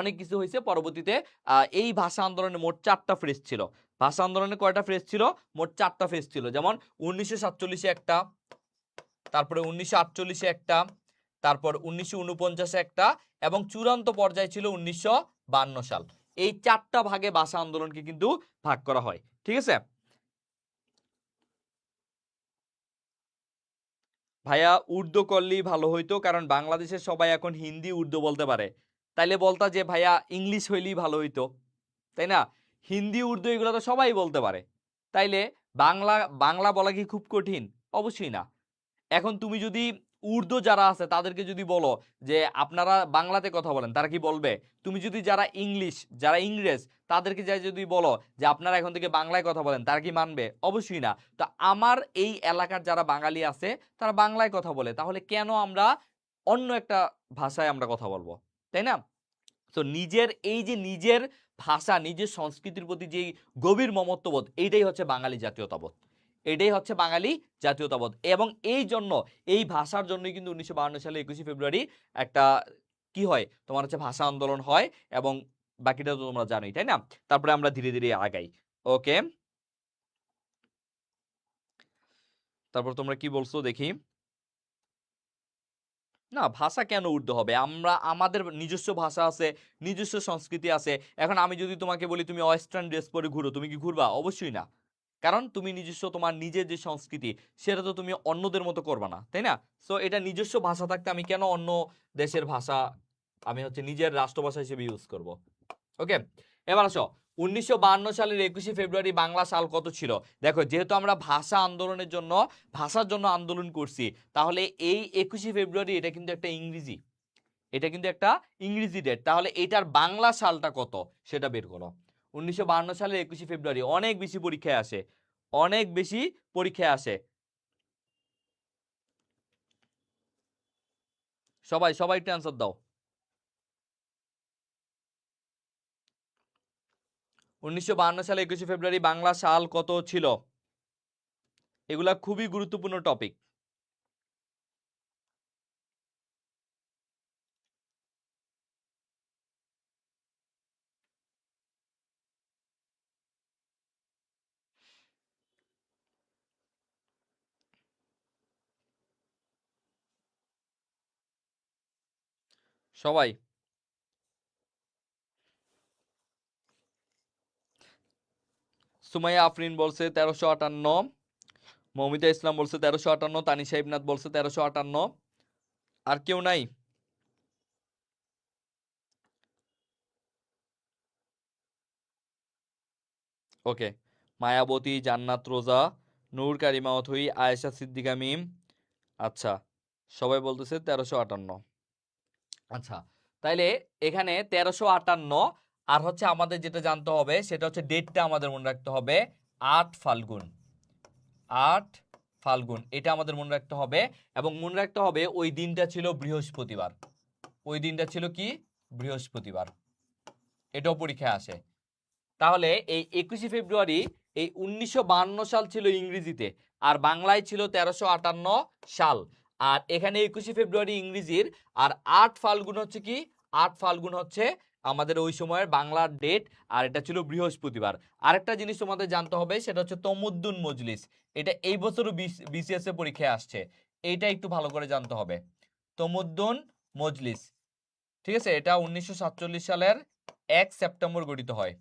অনেক কিছু হয়েছে পরবর্তীতে। এই ভাষা আন্দোলনে মোট 4টা ফেজ ছিল। ভাষা আন্দোলনে কয়টা ফেজ ছিল? মোট 4টা ফেজ ছিল। যেমন 1947-এ একটা, তারপরে 1948-এ একটা, তারপর 1949-এ একটা, এবং চূড়ান্ত পর্যায়ে ছিল 1952 সাল। এই 4টা ভাগে ভাষা আন্দোলনকে কিন্তু ভাগ করা হয়। ঠিক আছে ভাইয়া, উর্দু করলেই ভালো হইতো, কারণ বাংলাদেশের সবাই এখন হিন্দি উর্দু বলতে পারে। তাইলে বলতা যে ভাইয়া ইংলিশ হইলেই ভালো হইতো, তাই না? হিন্দি উর্দু এগুলো তো সবাই বলতে পারে, তাইলে বাংলা বাংলা বলা কি খুব কঠিন? অবশ্যই না। এখন তুমি যদি উর্দু যারা আছে তাদেরকে যদি বলো যে আপনারা বাংলাতে কথা বলেন, তারা কি বলবে? তুমি যদি যারা ইংরেজ তাদেরকে যাই যদি বলো যে আপনারা এখন থেকে বাংলায় কথা বলেন, তারা কি মানবে? অবশ্যই না। তো আমার এই এলাকার যারা বাঙালি আছে তারা বাংলায় কথা বলে, তাহলে কেন আমরা অন্য একটা ভাষায় আমরা কথা বলবো? তাই না? তো নিজের এই যে নিজের ভাষা, নিজের সংস্কৃতির প্রতি যে গভীর মমত্ববোধ, এইটাই হচ্ছে বাঙালি জাতীয়তাবোধ। এটাই হচ্ছে বাঙালি জাতীয়তাবোধ। এবং এই জন্য এই ভাষার জন্যই কিন্তু 1952 সালে 21শে ফেব্রুয়ারি একটা কি হয় তোমার হচ্ছে ভাষা আন্দোলন হয়। এবং বাকিটা তো তোমরা জানোই, তাই না? তারপরে আমরা ধীরে ধীরে আগাই। ওকে, তারপর তোমরা কি বলছো দেখি। না, ভাষা কেন উর্দু হবে? আমরা আমাদের নিজস্ব ভাষা আছে, নিজস্ব সংস্কৃতি আছে। এখন আমি যদি তোমাকে বলি তুমি ওয়েস্টার্ন ড্রেস পরে ঘুরো, তুমি কি ঘুরবা? অবশ্যই না। কারণ তুমি নিজস্ব তোমার নিজের যে সংস্কৃতি সেটা তো তুমি অন্যদের মতো করবা না, তাই না? সো এটা নিজস্ব ভাষা থাকতে আমি কেন অন্য দেশের ভাষা আমি হচ্ছে নিজের রাষ্ট্রভাষা হিসেবে ইউজ করব? ওকে, এবার আসো 1952 সালের 21শে ফেব্রুয়ারি বাংলা সাল কত ছিল? দেখো, যেহেতু আমরা ভাষা আন্দোলনের জন্য ভাষার জন্য আন্দোলন করছি, তাহলে এই 21শে ফেব্রুয়ারি এটা কিন্তু একটা ইংরেজি, এটা কিন্তু একটা ইংরেজি ডেট। তাহলে এটার বাংলা সালটা কত সেটা বের করো। 1952 সালের 21শে ফেব্রুয়ারি অনেক বেশি পরীক্ষায় আসে, অনেক বেশি পরীক্ষায় আসে। সবাই সবাই একটু অ্যান্সার দাও। 1952 সালে 21শে ফেব্রুয়ারি বাংলা সাল কত ছিল? এগুলা খুবই গুরুত্বপূর্ণ টপিক। সবাই সুমাইয়া আফরিন বলছে 1358, মৌমিতা ইসলাম বলছে 1358, তানিশা ইবনাথ বলছে 1358। আর কেউ নাই? ওকে, মায়াবতী, জান্নাত রোজা, নূর কারিমা অথই, আয়েশা সিদ্দিকা মিম। আচ্ছা, সবাই বলতেছে 1358। আচ্ছা, তাইলে এখানে 1358। আর হচ্ছে আমাদের যেটা জানতে হবে সেটা হচ্ছে ডেটটা আমাদের মনে রাখতে হবে 8 ফাল্গুন। 8 ফাল্গুন এটা আমাদের মনে রাখতে হবে, এবং মনে রাখতে হবে ওই দিনটা ছিল বৃহস্পতিবার। ওই দিনটা ছিল কি? বৃহস্পতিবার। এটাও পরীক্ষায় আসে। তাহলে এই 21শে ফেব্রুয়ারি এই 1952 সাল ছিল ইংরেজিতে, আর বাংলায় ছিল 1358 সাল। আর এখানে 21শে ফেব্রুয়ারি ইংরেজির, আর 8 ফাল্গুন হচ্ছে কি? 8 ফাল্গুন হচ্ছে আমাদের ওই সময়ের বাংলার ডেট, আর এটা ছিল বৃহস্পতিবার। আরেকটা জিনিস তোমাদের জানতে হবে, সেটা হচ্ছে তমুদ্দুন মজলিস। এটা এই বছরও বিসিএস এ পরীক্ষায় আসছে, এইটা একটু ভালো করে জানতে হবে। তমুদ্দুন মজলিস, ঠিক আছে, এটা 1947 সালের 1 সেপ্টেম্বর গঠিত হয়।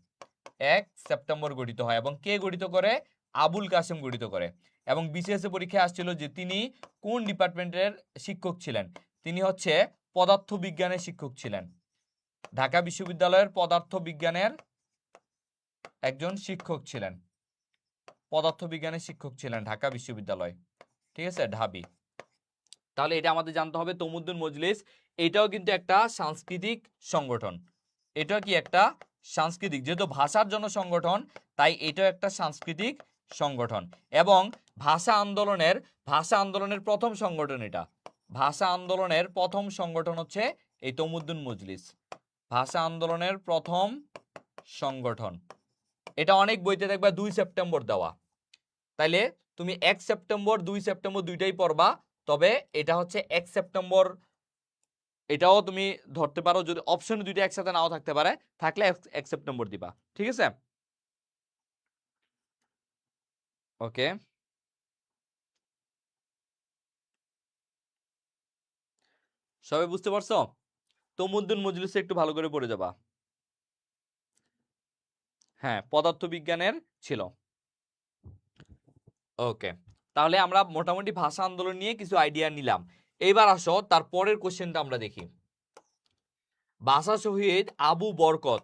1 সেপ্টেম্বর গঠিত হয়, এবং কে গঠিত করে? আবুল কাসেম গঠিত করে। এবং বিসিএস এ পরীক্ষায় আসছিল যে তিনি কোন ডিপার্টমেন্টের শিক্ষক ছিলেন? তিনি হচ্ছে পদার্থ বিজ্ঞানের শিক্ষক ছিলেন। ঢাকা বিশ্ববিদ্যালয়ের পদার্থ বিজ্ঞানের একজন শিক্ষক ছিলেন। পদার্থ বিজ্ঞানের শিক্ষক ছিলেন ঢাকা বিশ্ববিদ্যালয়, ঠিক আছে, ঢাবি। তাহলে এটা আমাদের জানতে হবে। তমুদ্দুন মজলিস এটাও কিন্তু একটা সাংস্কৃতিক সংগঠন। এটা কি একটা সাংস্কৃতিক, যেহেতু ভাষার জন্য সংগঠন, তাই এটাও একটা সাংস্কৃতিক সংগঠন। এবং ভাষা আন্দোলনের প্রথম সংগঠন এটা। ভাষা আন্দোলনের প্রথম সংগঠন হচ্ছে এই তমুদ্দুন মজলিস। ভাষা আন্দোলনের প্রথম সংগঠন। এটা অনেক বইতে দেখবা 2 সেপ্টেম্বর দেওয়া। তাইলে তুমি 1 সেপ্টেম্বর 2 সেপ্টেম্বর দুইটাই পড়বা, তবে এটা হচ্ছে 1 সেপ্টেম্বর, এটাও তুমি ধরতে পারো। যদি অপশন দুইটা একসাথে নাও থাকতে পারে, থাকলে 1 সেপ্টেম্বর দিবা, ঠিক আছে। ওকে, সবাই বুঝতে পারছো? তমুদ্দুন মজলিসে একটু ভালো করে পড়ে যাবা। হ্যাঁ, পদার্থবিজ্ঞানের ছিল। ওকে, তাহলে আমরা মোটামুটি ভাষা আন্দোলন নিয়ে কিছু আইডিয়া নিলাম। এইবার আসো তার পরের কোশ্চেনটা আমরা দেখি। ভাষা শহীদ আবু বরকত।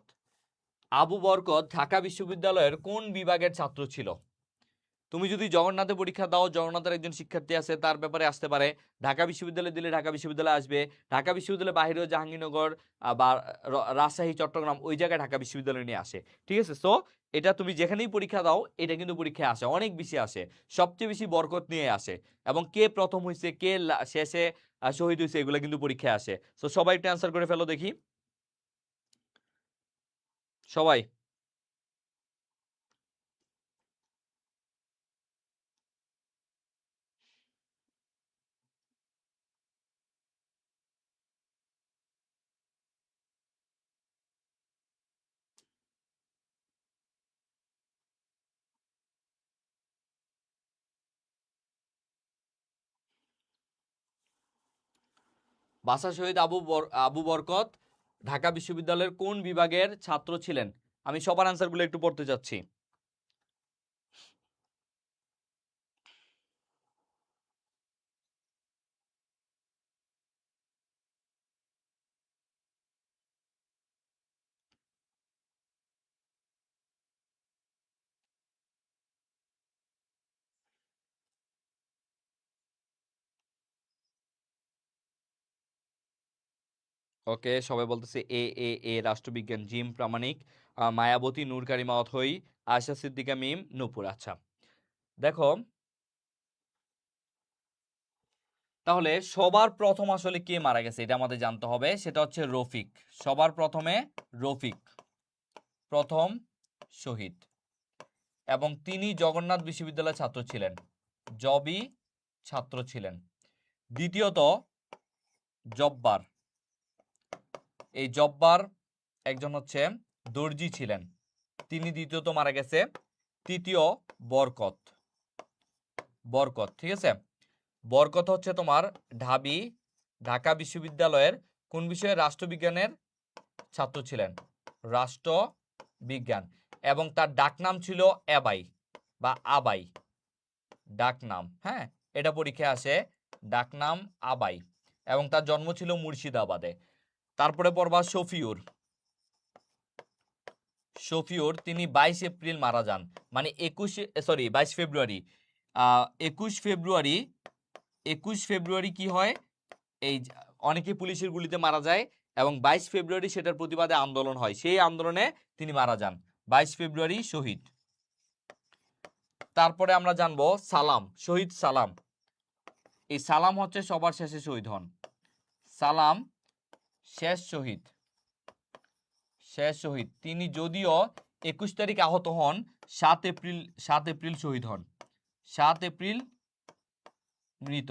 আবু বরকত ঢাকা বিশ্ববিদ্যালয়ের কোন বিভাগের ছাত্র ছিল? তুমি যদি জগন্নাথে পরীক্ষা দাও, জগন্নাথের একজন শিক্ষার্থী আছে, তার ব্যাপারে আসতে পারে। ঢাকা বিশ্ববিদ্যালয়ে দিলে ঢাকা বিশ্ববিদ্যালয়ে আসবে। ঢাকা বিশ্ববিদ্যালয়ের বাহিরেও জাহাঙ্গীরনগর বা রাজশাহী, চট্টগ্রাম, ওই জায়গায় ঢাকা বিশ্ববিদ্যালয় নিয়ে আসে, ঠিক আছে। সো এটা তুমি যেখানেই পরীক্ষা দাও, এটা কিন্তু পরীক্ষায় আসে, অনেক বেশি আসে। সবচেয়ে বেশি বরকত নিয়ে আসে, এবং কে প্রথম হয়েছে, কে শেষে শহীদ হয়েছে, এগুলো কিন্তু পরীক্ষায় আসে। সো সবাই একটু অ্যান্সার করে ফেলো দেখি, সবাই। ভাষা শহীদ আবু বরকত ঢাকা বিশ্ববিদ্যালয়ের কোন বিভাগের ছাত্র ছিলেন? আমি সবার অ্যান্সারগুলো একটু পড়তে চাচ্ছি। ওকে, সবাই বলতেছে এ রাষ্ট্রবিজ্ঞান, জিম প্রামাণিক, মায়াবতী, নূর কারিমা অথই, আয়শা সিদ্দিকা মিম, নূপুর। আচ্ছা, দেখো, তাহলে সবার প্রথম আসলে কে মারা গেছে এটা আমাদের জানতে হবে। সেটা হচ্ছে রফিক। সবার প্রথমে রফিক প্রথম শহীদ, এবং তিনি জগন্নাথ বিশ্ববিদ্যালয়ের ছাত্র ছিলেন, জবি ছাত্র ছিলেন। দ্বিতীয়ত জব্বার। এই জব্বার একজন হচ্ছে দর্জি ছিলেন, তিনি দ্বিতীয়ত মারা গেছে। তৃতীয় বরকত। বরকত, ঠিক আছে। বরকত হচ্ছে তোমার ঢাকা বিশ্ববিদ্যালয়ের কোন বিষয়ে? রাষ্ট্রবিজ্ঞানের ছাত্র ছিলেন, রাষ্ট্রবিজ্ঞান। এবং তার ডাকনাম ছিল অ্যাবাই বা আবাই, ডাকনাম। হ্যাঁ, এটা পরীক্ষায় আসে, ডাকনাম আবাই। এবং তার জন্ম ছিল মুর্শিদাবাদে। তারপরে পড়বা শফিউর। শফিউর তিনি 22 এপ্রিল মারা যান, মানে 22 ফেব্রুয়ারি। 21 ফেব্রুয়ারি 21 ফেব্রুয়ারি কি হয়, এই অনেকে পুলিশের গুলিতে মারা যায় এবং 22 ফেব্রুয়ারি সেটার প্রতিবাদে আন্দোলন হয়, সেই আন্দোলনে তিনি মারা যান। 22 ফেব্রুয়ারি শহীদ। তারপরে আমরা জানবো সালাম, শহীদ সালাম। এই সালাম হচ্ছে সবার শেষে শহীদ হন। সালাম শেষ শহীদ, শেষ শহীদ। তিনি যদিও 21 তারিখ আহত হন, 7 এপ্রিল শহীদ হন, 7 এপ্রিল মৃত।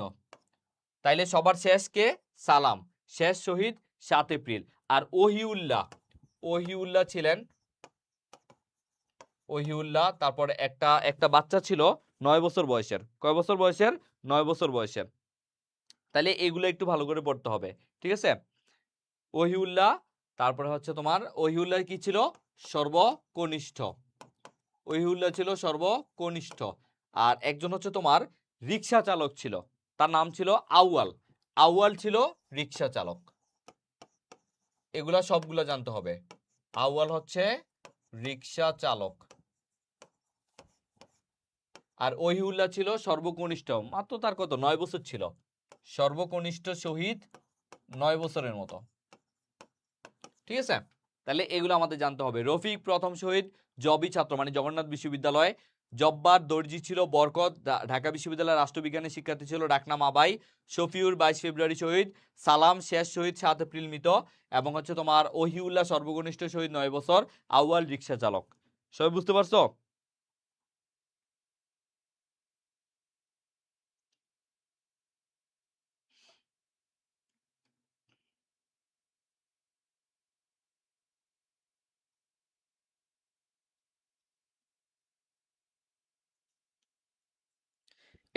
তাইলে সবার শেষ কে? সালাম, শেষ শহীদ 7 এপ্রিল। আর ওহিউল্লাহ ছিলেন, ওহিউল্লাহ। তারপরে একটা বাচ্চা ছিল 9 বছর বয়সের। কয় বছর বয়সের? 9 বছর বয়সের। তাহলে এগুলো একটু ভালো করে পড়তে হবে, ঠিক আছে? ওহিউল্লাহ। তারপরে হচ্ছে তোমার ওহিউল্লাহ কি ছিল? সর্বকনিষ্ঠ। ওহিউল্লাহ ছিল সর্বকনিষ্ঠ। আর একজন হচ্ছে তোমার রিক্সা চালক ছিল, তার নাম ছিল আউয়াল। আউয়াল ছিল রিক্সা চালক। এগুলা সবগুলা জানতে হবে। আউয়াল হচ্ছে রিক্সা চালক। আর ওহিউল্লাহ ছিল সর্বকনিষ্ঠ, মাত্র তার কত? 9 বছর ছিল। সর্বকনিষ্ঠ শহীদ 9 বছরের মতো, ঠিক আছে? তাহলে এগুলো আমাদের জানতে হবে। রফিক প্রথম শহীদ, জবি ছাত্র মানে জগন্নাথ বিশ্ববিদ্যালয়। জব্বার দর্জি ছিল বরকত, ঢাকা বিশ্ববিদ্যালয়ের রাষ্ট্রবিজ্ঞানের শিক্ষার্থী ছিল, ডাকনাম আবাই। শফিউর 22 ফেব্রুয়ারি শহীদ। সালাম শেষ শহীদ 7 এপ্রিল মৃত। এবং হচ্ছে তোমার ওহিউল্লাহ সর্বকনিষ্ঠ শহীদ 9 বছর। আউয়াল রিক্সা চালক। সবাই বুঝতে পারছো?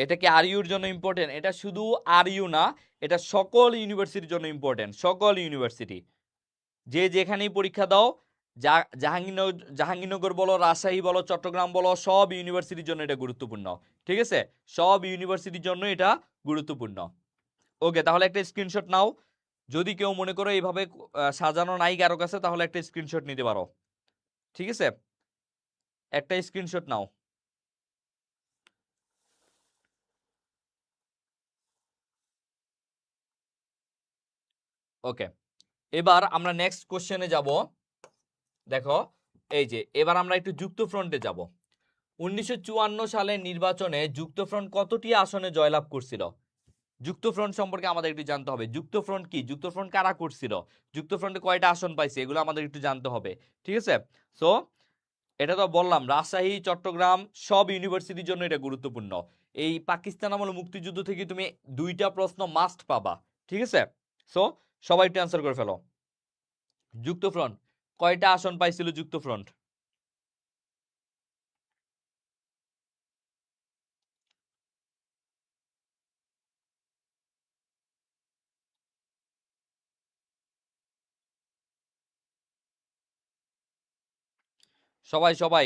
এটা কি আর ইউর জন্য ইম্পর্টেন্ট? এটা শুধু আর ইউ না, এটা সকল ইউনিভার্সিটির জন্য ইম্পর্টেন্ট। সকল ইউনিভার্সিটি, যে যেখানেই পরীক্ষা দাও, জাহাঙ্গীরনগর বলো, রাজশাহী বলো, চট্টগ্রাম বলো, সব ইউনিভার্সিটির জন্য এটা গুরুত্বপূর্ণ, ঠিক আছে? সব ইউনিভার্সিটির জন্য এটা গুরুত্বপূর্ণ। ওকে, তাহলে একটা স্ক্রিনশট নাও। যদি কেউ মনে করো এইভাবে সাজানো নাই কারো কাছে, তাহলে একটা স্ক্রিনশট নিতে পারো, ঠিক আছে? একটা স্ক্রিনশট নাও। ওকে, এবার আমরা নেক্সট কোশ্চেনে যাব। দেখো, এই যে এবার আমরা একটু যুক্তফ্রন্টে যাব। 1954 সালের নির্বাচনে যুক্তফ্রন্ট কতটি আসনে জয়লাভ করছিল? যুক্তফ্রন্ট সম্পর্কে আমাদের একটু জানতে হবে। যুক্তফ্রন্ট কি, যুক্তফ্রন্ট কারা করছিল, যুক্তফ্রন্টে কয়টা আসন পাইছে, এগুলো আমাদের একটু জানতে হবে, ঠিক আছে? সো এটা তো বললাম, রাজশাহী, চট্টগ্রাম সব ইউনিভার্সিটির জন্য এটা গুরুত্বপূর্ণ। এই পাকিস্তান আমল মুক্তিযুদ্ধ থেকে তুমি 2টা প্রশ্ন মাস্ট পাবা, ঠিক আছে? সো সবাই একটু অ্যান্সার করে ফেলো। যুক্তফ্রন্ট কয়টা আসন পাইছিল যুক্তফ্রন্ট? সবাই সবাই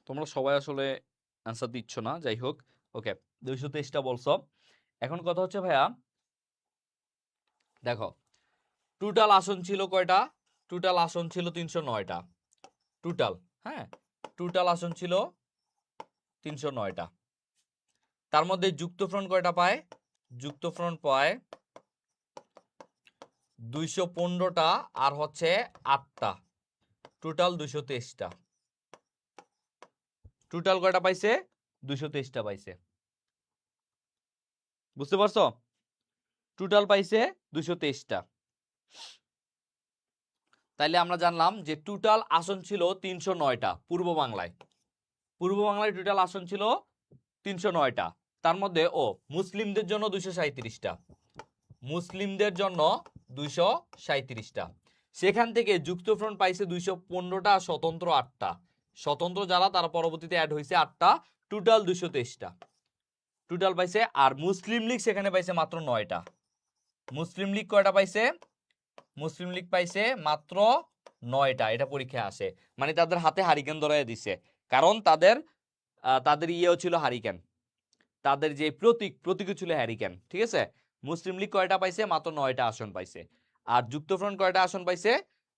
তোমরা সবাই আসলে অ্যান্সার দিচ্ছ না, যাই হোক। ওকে, 223টা বলছো। এখন কথা হচ্ছে ভাইয়া, দেখো টোটাল আসন ছিল কয়টা? টোটাল আসন ছিল 309টা। টোটাল, হ্যাঁ, টোটাল আসন ছিল 309টা। তার মধ্যে যুক্তফ্রন্ট কয়টা পায়? যুক্তফ্রন্ট পায় 215টা আর হচ্ছে 8টা, টোটাল 223টা। টোটাল কয়টা পাইছে? 223টা পাইছে। বুঝতে পারছো? টোটাল পাইছে 223টা। তাইলে আমরা জানলাম যে টোটাল আসন ছিল 309টা পূর্ব বাংলায়। পূর্ব বাংলায় টোটাল আসন ছিল 309টা। তার মধ্যে মুসলিমদের জন্য 237টা, মুসলিমদের জন্য 237টা। সেখান থেকে যুক্তফ্রন্ট পাইছে 215টা, স্বতন্ত্র 8টা। স্বতন্ত্র যারা তারা পরবর্তীতে অ্যাড হয়েছে 8টা, টোটাল 223টা টোটাল পাইছে। আর মুসলিম লীগ সেখানে পাইছে মাত্র 9টা। মুসলিম লীগ কয়টা পাইছে? মুসলিম লীগ পাইছে মাত্র 9টা। এটা পরীক্ষায় আসে, মানে তাদের হাতে হারিকেন ধরায় দিছে, কারণ তাদের ইয়েও ছিল হারিকেন, তাদের যে প্রতীকও ছিল হ্যারিকেন। ঠিক আছে, মুসলিম লীগ কয়টা পাইছে? মাত্র 9টা আসন পাইছে। আর যুক্তফ্রন্ট কয়টা আসন পাইছে?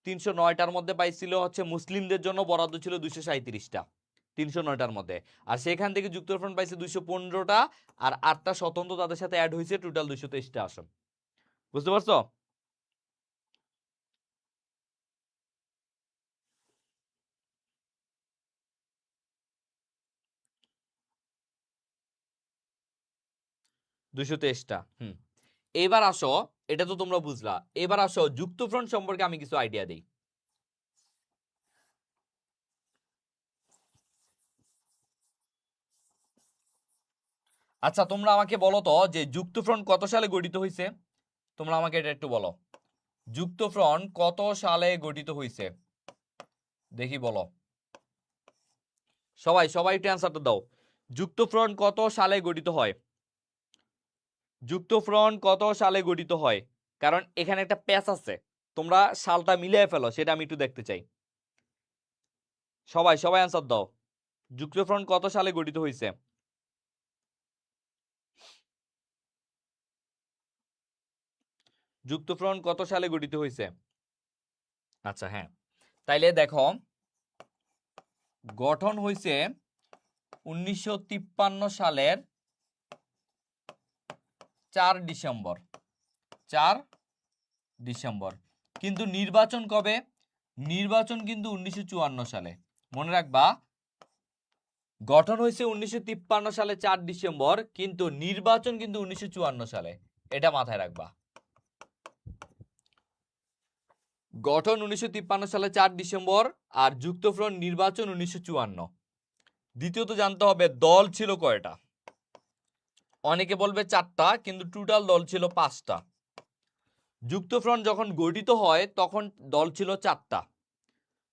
309টার মধ্যে পাইছিল হচ্ছে মুসলিমদের জন্য বরাদ্দ ছিল 237টা 309টার মধ্যে। আর সেখান থেকে যুক্তফ্রন্ট পাইছে 215টা আর 8টা স্বতন্ত্র তাদের সাথে অ্যাড হয়েছে, টোটাল 223টা আসন। বুঝতে পারছো? এবার আসো, এটা তো তোমরা বুঝলা, এবার আসো যুক্তফ্রন্ট সম্পর্কে আমি কিছু আইডিয়া দিই। আচ্ছা, তোমরা আমাকে বলো তো যে যুক্তফ্রন্ট কত সালে গঠিত হয়েছে? তোমরা আমাকে এটা একটু বলো, যুক্তফ্রন্ট কত সালে গঠিত হয়েছে? দেখি বলো, সবাই সবাই একটু অ্যান্সারটা দাও। যুক্তফ্রন্ট কত সালে গঠিত হয়? যুক্তফ্রন্ট কত সালে গঠিত হয়? কারণ এখানে একটা প্যাচ আছে, তোমরা সালটা মিলিয়ে ফেলো, সেটা আমি একটু দেখতে চাই। সবাই সবাই অ্যান্সার দাও, যুক্তফ্রন্ট কত সালে গঠিত হয়েছে? যুক্তফ্রন্ট কত সালে গঠিত হয়েছে? আচ্ছা, হ্যাঁ, তাইলে দেখো, গঠন হয়েছে 1953 সালের 4 ডিসেম্বর। 4 ডিসেম্বর। কিন্তু নির্বাচন কবে? নির্বাচন কিন্তু 1954 সালে। মনে রাখবা, গঠন হয়েছে 1953 সালে 4 ডিসেম্বর, কিন্তু নির্বাচন কিন্তু 1954 সালে। এটা মাথায় রাখবা। গঠন 1953 সালে 4 ডিসেম্বর আর যুক্তফ্রন্ট নির্বাচন 1954। দ্বিতীয়ত জানতে হবে দল ছিল কয়টা? অনেকে বলবে 4টা, কিন্তু টোটাল দল ছিল 5টা। যুক্তফ্রন্ট যখন গঠিত হয় তখন দল ছিল 4টা।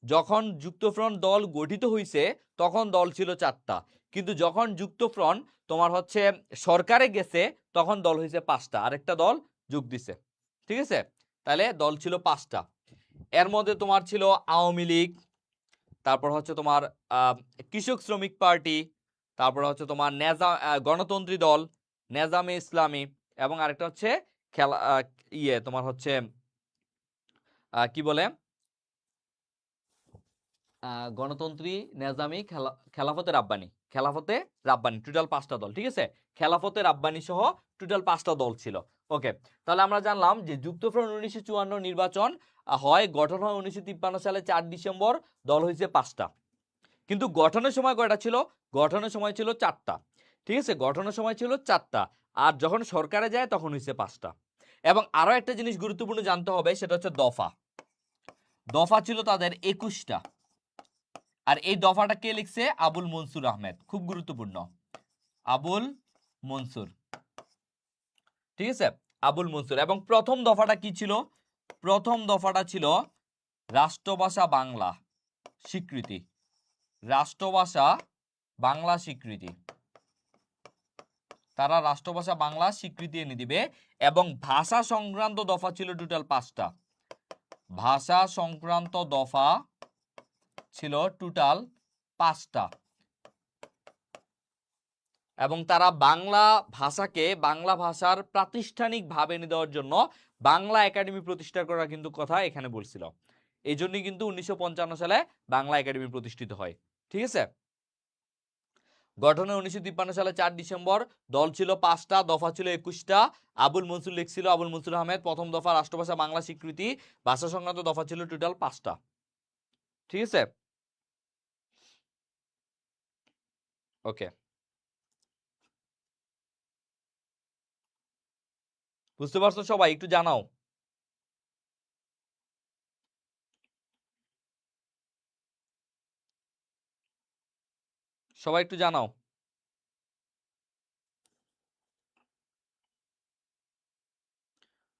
যখন যুক্তফ্রন্ট দল গঠিত হয়েছে তখন দল ছিল 4টা, কিন্তু যখন যুক্তফ্রন্ট তোমার হচ্ছে সরকারে গেছে তখন দল হয়েছে 5টা, আরেকটা দল যোগ দিছে। ঠিক আছে, তাহলে দল ছিল 5টা। এর মধ্যে তোমার ছিল আওয়ামী লীগ, তারপর হচ্ছে তোমার কৃষক শ্রমিক পার্টি, তারপর হচ্ছে তোমার গণতন্ত্রী দল, নেজামে ইসলামী, এবং আরেকটা হচ্ছে খেলা তোমার হচ্ছে কি বলে, গণতন্ত্রী, নেজামি, খেলাফতে রাব্বানি। খেলাফতে রাব্বানি, টোটাল 5টা দল। ঠিক আছে, খেলাফতে রাব্বানি সহ টোটাল 5টা দল ছিল। ওকে, তাহলে আমরা জানলাম যে যুক্তফ্রন্ট 1954 নির্বাচন হয়, গঠন হয় 1953 সালে 4 ডিসেম্বর, দল হয়েছে 5টা। কিন্তু গঠনের সময় কয়টা ছিল? গঠনের সময় ছিল 4টা। ঠিক আছে, গঠনের সময় ছিল 4টা, আর যখন সরকারে যায় তখন হয়েছে 5টা। এবং আরো একটা জিনিস গুরুত্বপূর্ণ জানতে হবে, সেটা হচ্ছে দফা। দফা ছিল তাদের 21টা। আর এই দফাটা কে লিখছে? আবুল মনসুর আহমেদ। খুব গুরুত্বপূর্ণ, আবুল মনসুর। ঠিক আছে, আবুল মনসুর। এবং প্রথম দফাটা কি ছিল? প্রথম দফাটা ছিল রাষ্ট্রভাষা বাংলা স্বীকৃতি। রাষ্ট্রভাষা বাংলা স্বীকৃতি, তারা রাষ্ট্রভাষা বাংলা স্বীকৃতি এনে দিবে। এবং ভাষা সংক্রান্ত দফা ছিল টোটাল 5টা। ভাষা সংক্রান্ত দফা ছিল টোটাল 5টা। এবং তারা বাংলা ভাষাকে, বাংলা ভাষার প্রাতিষ্ঠানিক ভাবে এনে দেওয়ার জন্য বাংলা একাডেমি প্রতিষ্ঠা করার কিন্তু কথা এখানে বলছিল। এই জন্যই কিন্তু 1955 সালে বাংলা একাডেমি প্রতিষ্ঠিত হয়। ঠিক আছে, গঠনে 1953 সালে 4 ডিসেম্বর, দল ছিল 5টা, দফা ছিল 21টা। আবুল মনসুর লিখছিল, আবুল মনসুর আহমেদ। প্রথম দফা রাষ্ট্রভাষা বাংলা স্বীকৃতি, ভাষা সংক্রান্ত দফা ছিল টোটাল 5টা। ঠিক আছে, ওকে। বুঝতে পারছো সবাই? একটু জানাও। সবাই একটু জানাও।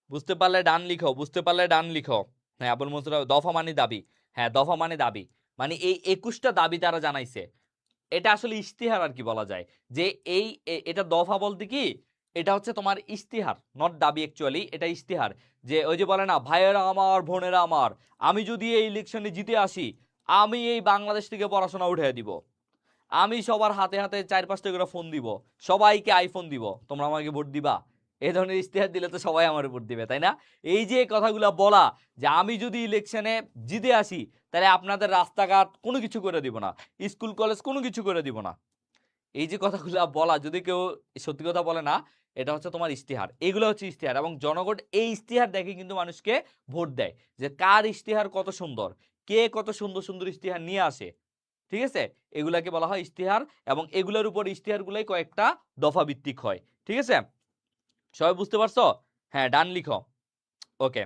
বুঝতে পারলে ডান লিখো, বুঝতে পারলে ডান লিখো। হ্যাঁ, আবুল মনসুর দফা মানে দাবি। হ্যাঁ, দফা মানে দাবি, মানে এই 21টা দাবি তারা জানাইছে। এটা আসলে ইশতিহার আর কি বলা যায়, যে এটা দফা বলতে কি, এটা হচ্ছে তোমার ইশতিহার, নট দাবি অ্যাকচুয়ালি, এটা ইশতিহার। যে ওই যে বলে না, ভাইয়েরা আমার, বোনেরা আমার, আমি যদি এই ইলেকশনে জিতে আসি, আমি এই বাংলাদেশ থেকে পড়াশোনা উঠে দিব, আমি সবার হাতে হাতে 4-5টা করে ফোন দিব, সবাইকে আইফোন দিব, তোমরা আমাকে ভোট দিবা। এই ধরনের ইশতেহার দিলে তো সবাই আমার ভোট দিবে, তাই না? এই যে কথাগুলো বলা, যে আমি যদি ইলেকশনে জিতে আসি, তাহলে আপনাদের রাস্তাঘাট কোনো কিছু করে দিব না, স্কুল কলেজ কোনো কিছু করে দিব না, এই যে কথাগুলো বলা, যদি কেউ সত্যি কথা বলে না, এটা হচ্ছে তোমার ইশতেহার। এগুলো হচ্ছে ইশতেহার, এবং জনগণ এই ইশতেহার দেখে কিন্তু মানুষকে ভোট দেয়, যে কার ইশতেহার কত সুন্দর, কে কত সুন্দর সুন্দর ইশতেহার নিয়ে আসে। ঠিক আছে, এগুলাকে বলা হয় ইশতেহার, এবং এগুলোর উপর ইশতেহারগুলাই কয়েকটা দফা ভিত্তিক হয়। ঠিক আছে, সবাই বুঝতে পারছো? হ্যাঁ, ডান লিখো। ওকে,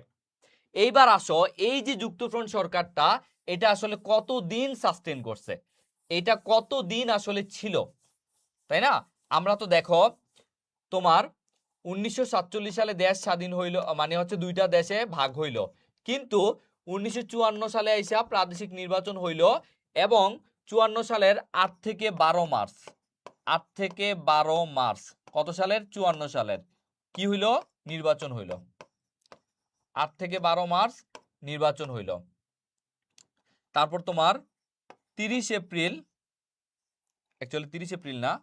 এইবার আসো, এই যে যুক্তফ্রন্ট সরকারটা, এটা আসলে কতদিন সাস্টেন করছে, এটা কতদিন আসলে ছিল, তাই না? আমরা তো দেখো, তোমার 1947 সালে দেশ স্বাধীন হইল, মানে হচ্ছে দুইটা দেশে ভাগ হইল, কিন্তু 1954 সালে আইসা প্রাদেশিক নির্বাচন হইল, এবং 54 সালের 8 থেকে 12 মার্চ, 8 থেকে 12 মার্চ কত সালের? 54 সালের কি হইল? নির্বাচন হইল। 8 থেকে 12 মার্চ নির্বাচন হইল। তারপর তোমার 30 এপ্রিল, অ্যাকচুয়ালি 30 এপ্রিল না,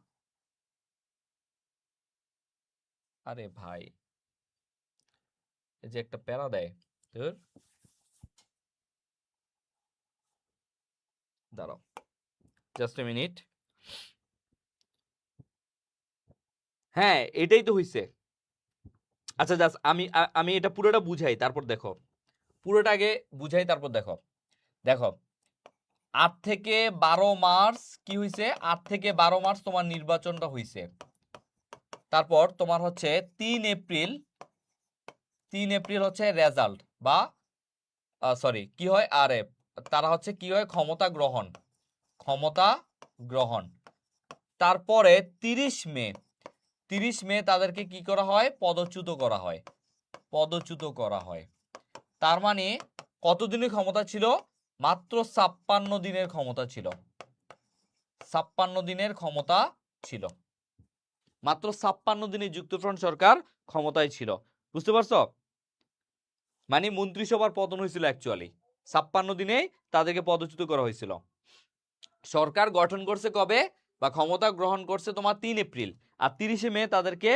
আরে ভাই, এই যে একটা প্যারা দেয়, দাঁড়াও জাস্ট এ মিনিট। হ্যাঁ, এটাই তো হইছে। আচ্ছা, জাস্ট আমি এটা পুরোটা বুঝাই, তারপর দেখো, পুরোটা আগে বুঝাই, তারপর দেখো। দেখো, 8 থেকে 12 মার্চ কি হইছে? 8 থেকে 12 মার্চ তোমার নির্বাচনটা হইছে। তারপর তোমার হচ্ছে 3 এপ্রিল, 3 এপ্রিল হচ্ছে রেজাল্ট, বা সরি কি হয়, আরে তারা হচ্ছে কি হয়, ক্ষমতা গ্রহণ, ক্ষমতা গ্রহণ। তারপরে 30 মে, 30 মে তাদেরকে কি করা হয়? পদচ্যুত করা হয়, পদচ্যুত করা হয়। তার মানে কতদিনের ক্ষমতা ছিল? মাত্র 56 দিনের ক্ষমতা ছিল, 56 দিনের ক্ষমতা ছিল, মাত্র 56 দিনে যুক্তফ্রন্ট সরকার ক্ষমতায় ছিল। বুঝতে পারছো? মানে মন্ত্রিসভার পতন হয়েছিল অ্যাকচুয়ালি 56 দিনেই তাদেরকে পদচ্যুত করা হয়েছিল। সরকার গঠন করছে কবে, বা ক্ষমতা গ্রহণ করছে তোমার 3 এপ্রিল, আর 30 মে তাদেরকে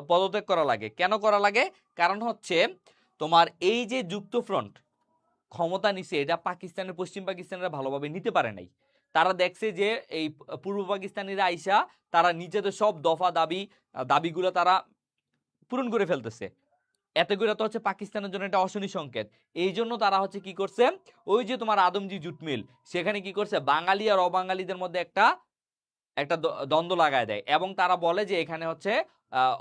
পদত্যাগ করা লাগে। কেন করা লাগে? কারণ হচ্ছে তোমার এই যে যুক্তফ্রন্ট ক্ষমতা নিছে, এটা পাকিস্তানের, পশ্চিম পাকিস্তানিরা ভালোভাবে নিতে পারে নাই। তারা দেখছে যে এই পূর্ব পাকিস্তানিরা আইসা তারা নিজেদের সব দফা দাবিগুলো তারা পূরণ করে ফেলতেছে। এতে করে তো হচ্ছে পাকিস্তানের জন্য একটা অশনি সংকেত। এই জন্য তারা হচ্ছে কি করছে, ওই যে তোমার আদমজি জুট মিল, সেখানে কি করছে, বাঙালি আর অবাঙালিদের মধ্যে একটা একটা দ্বন্দ্ব লাগায় দেয়, এবং তারা বলে যে এখানে হচ্ছে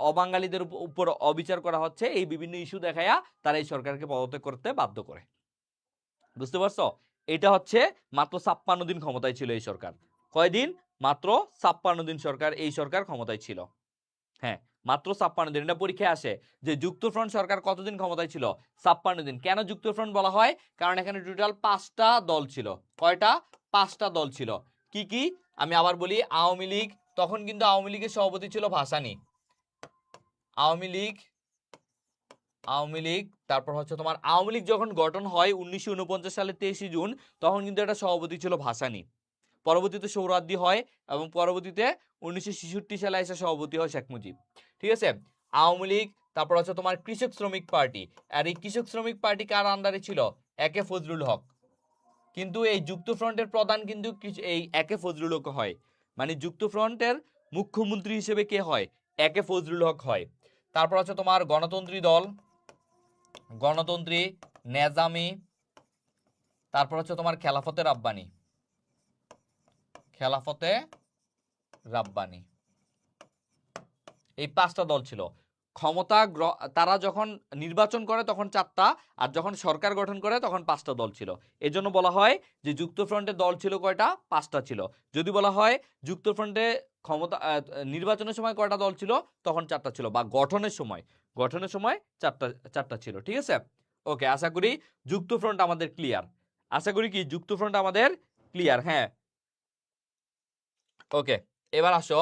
অবাঙালিদের উপর অবিচার করা হচ্ছে, এই বিভিন্ন ইস্যু দেখায়া তারা এই সরকারকে পদত্যাগ করতে বাধ্য করে। বুঝতে পারছো? এটা হচ্ছে মাত্র 56 দিন ক্ষমতায় ছিল এই সরকার। কয়দিন? মাত্র 56 দিন এই সরকার ক্ষমতায় ছিল। হ্যাঁ, মাত্র 56 দিন। এটা পরীক্ষায় আসে যে যুক্তফ্রন্ট সরকার কতদিন ক্ষমতায় ছিল? 56 দিন। কেন যুক্তফ্রন্ট বলা হয়? কারণ এখানে টোটাল 5টা দল ছিল। কয়টা? 5টা দল ছিল। কি কি? আমি আবার বলি, আওয়ামী লীগ, তখন কিন্তু আওয়ামী লীগের সভাপতি ছিল ভাসানী। আওয়ামী লীগ, তারপর হচ্ছে তোমার আওয়ামী লীগ যখন গঠন হয় 1949 সালের 23 জুন, তখন কিন্তু একটা সভাপতি ছিল ভাসানী। পরবর্তীতে সোহরাওয়ার্দী হয়, এবং পরবর্তীতে 1966 সালে এসে সভাপতি হয় শেখ মুজিব। ঠিক আছে, আওয়ামী লীগ, তারপর হচ্ছে তোমার কৃষক শ্রমিক পার্টি, আর এই কৃষক শ্রমিক পার্টি কার আন্ডারে ছিল? একে ফজলুল হক। কিন্তু এই যুক্তফ্রন্টের প্রধান কিন্তু এই একে ফজলুল হক হয়। মানে যুক্তফ্রন্টের মুখ্যমন্ত্রী হিসেবে কে হয়? একে ফজলুল হক হয়। তারপর হচ্ছে তোমার গণতন্ত্রী দল, গণতন্ত্রী নেজামি, তারপর হচ্ছে তোমার খেলাফতে রাব্বানি, খেলাফতে রাব্বানি। এই 5টা দল ছিল। ক্ষমতা তারা যখন নির্বাচন করে তখন 4টা, আর যখন সরকার গঠন করে তখন 5টা দল ছিল। এজন্য বলা হয় যে যুক্তফ্রন্টের দল ছিল কয়টা? 5টা ছিল। যদি বলা হয় যুক্তফ্রন্টে ক্ষমতা নির্বাচনের সময় কয়টা দল ছিল, তখন 4টা ছিল, বা গঠনের সময় 4টা ছিল। ঠিক আছে, ওকে। আশা করি যুক্তফ্রন্ট আমাদের ক্লিয়ার। আশা করি কি যুক্তফ্রন্ট আমাদের ক্লিয়ার। হ্যাঁ, ওকে। এবার আসো,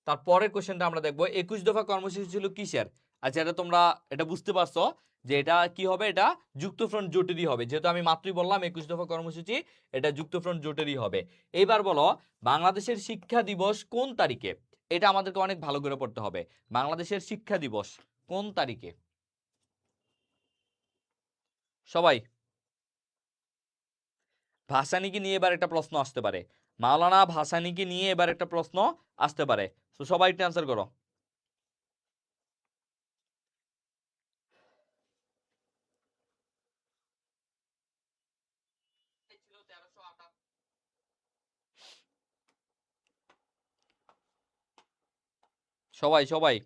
তারপরের কোশ্চেনটা আমরা দেখবো 21 দফা কর্মসূচি ছিল কিসের? আচ্ছা, এটা তোমরা এটা বুঝতে পারছো যে এটা কি হবে? এটা যুক্তফ্রন্ট জোটেরই হবে, যেহেতু আমি মাত্রই বললাম 21 দফা কর্মসূচি, এটা যুক্তফ্রন্ট জোটেরই হবে। এবার বলো, বাংলাদেশের শিক্ষা দিবস কোন তারিখে? এটা আমাদেরকে অনেক ভালো করে পড়তে হবে। বাংলাদেশের শিক্ষা দিবস কোন তারিখে? সবাই, ভাসানীকে নিয়ে এবার একটা প্রশ্ন আসতে পারে। মাওলানা ভাসানীকে নিয়ে এবার একটা প্রশ্ন আসতে পারে। তো সবাই একটু অ্যান্সার করো। সবাই সবাই।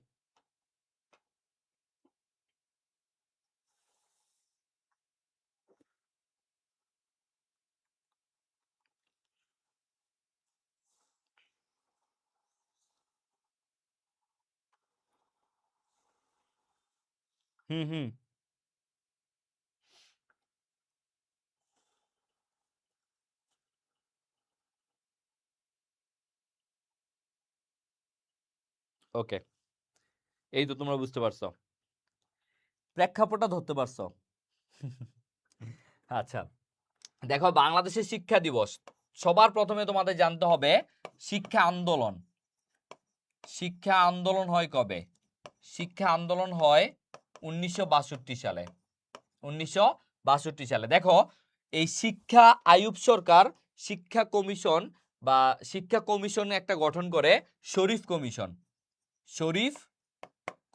হুম হুম, ওকে। এই তো তোমরা বুঝতে পারছো, প্রেক্ষাপটটা ধরতে পারছো। আচ্ছা, দেখো বাংলাদেশের শিক্ষা দিবস, সবার প্রথমে তোমাদের জানতে হবে শিক্ষা আন্দোলন। শিক্ষা আন্দোলন হয় কবে? শিক্ষা আন্দোলন হয় 1962 সালে। 1962 সালে। দেখো, এই শিক্ষা আইয়ুব সরকার শিক্ষা কমিশন বা শিক্ষা কমিশন একটা গঠন করে, শরীফ কমিশন। শরীফ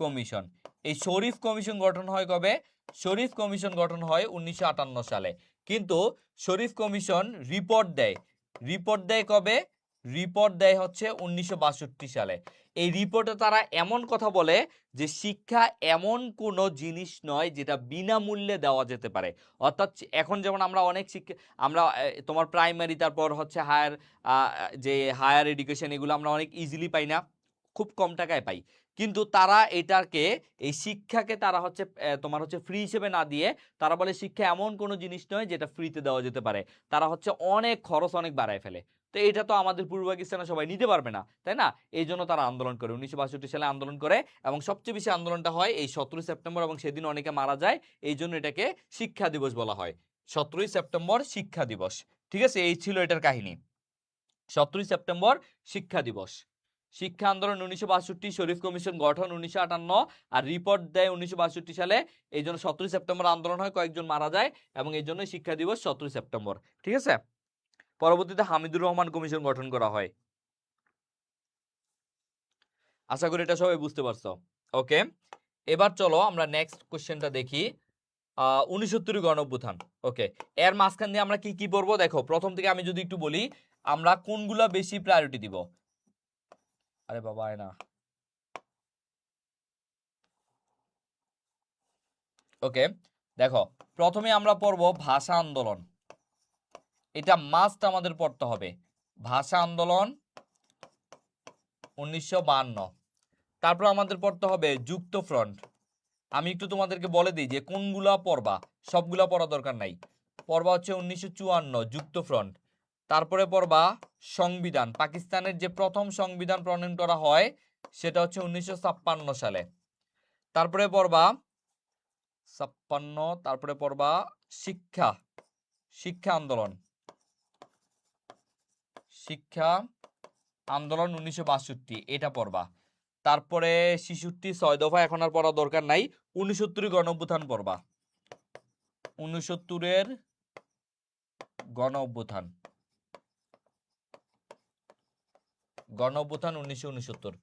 কমিশন। এই শরীফ কমিশন গঠন হয় কবে? শরীফ কমিশন গঠন হয় 1958 সালে। কিন্তু শরীফ কমিশন রিপোর্ট দেয় কবে? রিপোর্ট দেয় হচ্ছে 1962 সালে। এই রিপোর্টে তারা এমন কথা বলে যে শিক্ষা এমন কোনো জিনিস নয় যেটা বিনামূল্যে দেওয়া যেতে পারে। অর্থাৎ এখন যেমন আমরা অনেক শিক্ষা, আমরা তোমার প্রাইমারি, তারপর হচ্ছে হায়ার, যে হায়ার এডুকেশন, এগুলো আমরা অনেক ইজিলি পাই না, খুব কম টাকায় পাই। কিন্তু তারা এটাকে, এই শিক্ষাকে তারা হচ্ছে তোমার হচ্ছে ফ্রি হিসেবে না দিয়ে তারা বলে শিক্ষা এমন কোনো জিনিস নয় যেটা ফ্রিতে দেওয়া যেতে পারে। তারা হচ্ছে অনেক খরচ অনেক বাড়ায় ফেলে। তো এটা তো আমাদের পূর্ব পাকিস্তানে সবাই নিতে পারবে না, তাই না? এই জন্য তারা আন্দোলন করে, 1962 সালে আন্দোলন করে, এবং সবচেয়ে বেশি আন্দোলনটা হয় এই 17 সেপ্টেম্বর, এবং সেদিন অনেকে মারা যায়। এই জন্য এটাকে শিক্ষা দিবস বলা হয়। 17 সেপ্টেম্বর শিক্ষা দিবস। ঠিক আছে, এই ছিল এটার কাহিনী। 17 সেপ্টেম্বর শিক্ষা দিবস। শিক্ষা আন্দোলন 1962, শরীফ কমিশন গঠন 1958, আর রিপোর্ট দেয় 1962 সালে। এই জন্য 17 সেপ্টেম্বর আন্দোলন হয়, কয়েকজন মারা যায়, এবং এই জন্য শিক্ষা দিবস 17 সেপ্টেম্বর। ঠিক আছে, পরবর্তীতে হামিদুর রহমান কমিশন গঠন করা হয়। আশা করি এটা সবাই বুঝতে পারছো। ওকে, এবার চলো আমরা নেক্সট কোশ্চেনটা দেখি। 69 গণঅভ্যুত্থান। ওকে, এর মাঝখান দিয়ে আমরা কি কি পড়বো? দেখো, প্রথম থেকে আমি যদি একটু বলি, আমরা কোনগুলা বেশি প্রায়োরিটি দিব। আরে বাবা, আয় না। ওকে, দেখো, প্রথমে আমরা পড়ব ভাষা আন্দোলন। এটা মাস্ট আমাদের পড়তে হবে, ভাষা আন্দোলন 1952। তারপর আমাদের পড়তে হবে যুক্তফ্রন্ট। আমি একটু তোমাদেরকে বলে দিই যে কোনগুলা পড়বা, সবগুলা পড়া দরকার নাই। পড়বা হচ্ছে 1954 যুক্তফ্রন্ট। তারপরে পড়বা সংবিধান, পাকিস্তানের যে প্রথম সংবিধান প্রণয়ন করা হয় সেটা হচ্ছে 1956 সালে। তারপরে পড়বা 56, তারপরে পড়বা শিক্ষা, শিক্ষা আন্দোলন, শিক্ষা আন্দোলন 1962, এটা পড়বা। তারপরে 66, 6 দফা এখন আর পড়া দরকার নাই। 69 গণঅভ্যুত্থান পড়বা, 69 গণঅভ্যুত্থান। গণ অভ্যুত্থান 1969।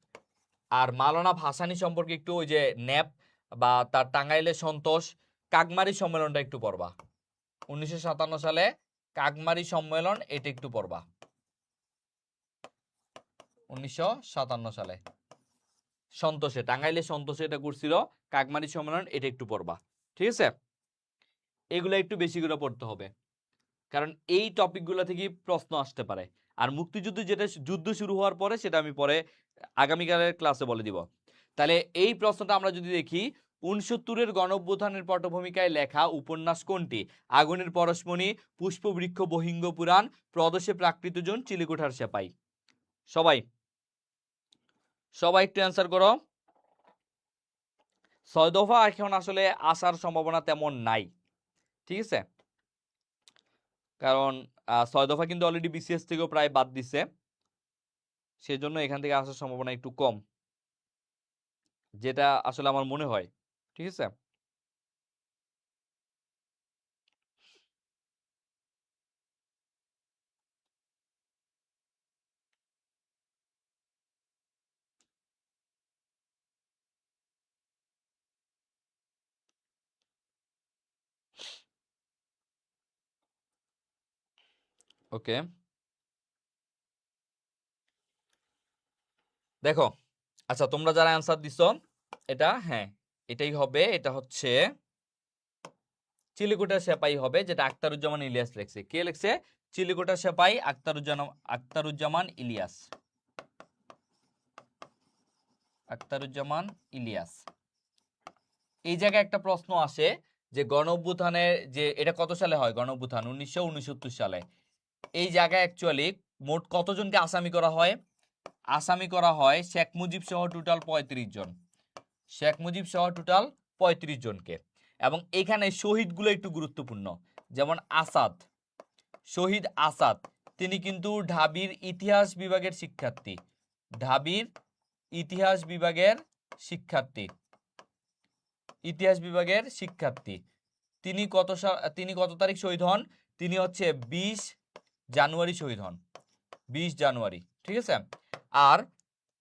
আর মাওলানা ভাসানী সম্পর্কে একটু ওই যে ন্যাপ বা তার টাঙ্গাইলের সন্তোষ কাকমারি সম্মেলনটা একটু পড়বা। 1957 সালে কাকমারি সম্মেলন, এটা একটু পড়বা। 1957 সালে সন্তোষে, টাঙ্গাইলের সন্তোষে এটা করছিল কাকমারি সম্মেলন, এটা একটু পড়বা। ঠিক আছে, এগুলো একটু বেশি করে পড়তে হবে, কারণ এই টপিকগুলো থেকে প্রশ্ন আসতে পারে। আর মুক্তিযুদ্ধ যেটা যুদ্ধ শুরু হওয়ার পরে, সেটা আমি পরে আগামীকালের ক্লাসে বলে দিব। তাহলে এই প্রশ্নটা আমরা যদি দেখি, 69-এর গণঅভ্যুত্থানের পটভূমিকায় লেখা উপন্যাস কোনটি? আগুনের পরশমণি, পুষ্পবৃক্ষ, বহিঙ্গ পুরাণ, প্রদোষে প্রাকৃতজন, চিলেকোঠার সেপাই। সবাই সবাই একটু অ্যান্সার করো। 6 দফা এখন আসলে আসার সম্ভাবনা তেমন নাই, ঠিক আছে, কারণ 6 দফা কিন্তু অলরেডি বিসিএস থেকেও প্রায় বাদ দিছে, সেজন্য এখান থেকে আসার সম্ভাবনা একটু কম, যেটা আসলে আমার মনে হয়। ঠিক আছে, ওকে, দেখো, আচ্ছা তোমরা যারা অ্যান্সার দিছো, এটা হ্যাঁ এটাই হবে, এটা হচ্ছে চিলেকোঠা সেপাই হবে, যেটা আখতারুজ্জামান ইলিয়াস লিখছে। কে লিখছে? চিলেকোঠা সেপাই, আখতারুজ্জামান ইলিয়াস, আখতারুজ্জামান ইলিয়াস। এই জায়গায় একটা প্রশ্ন আসে যে গণ অভ্যুত্থানের যে এটা কত সালে হয়? গণ অভ্যুত্থান 1969 সালে। এই জায়গায় অ্যাকচুয়ালি মোট কতজনকে আসামি করা হয়? আসামি করা হয় শেখ মুজিব সহ টোটাল 35 জন, শেখ মুজিব সহ টোটাল 35 জনকে। এবং এখানে শহীদগুলো একটু গুরুত্বপূর্ণ, যেমন আসাদ, শহীদ আসাদ, তিনি কিন্তু ঢাবির ইতিহাস বিভাগের শিক্ষার্থী, ঢাবির ইতিহাস বিভাগের শিক্ষার্থী, ইতিহাস বিভাগের শিক্ষার্থী। তিনি কত তারিখ শহীদ হন? তিনি হচ্ছে 20 জানুয়ারি শহীদ হন, 20 জানুয়ারি। ঠিক আছে, আর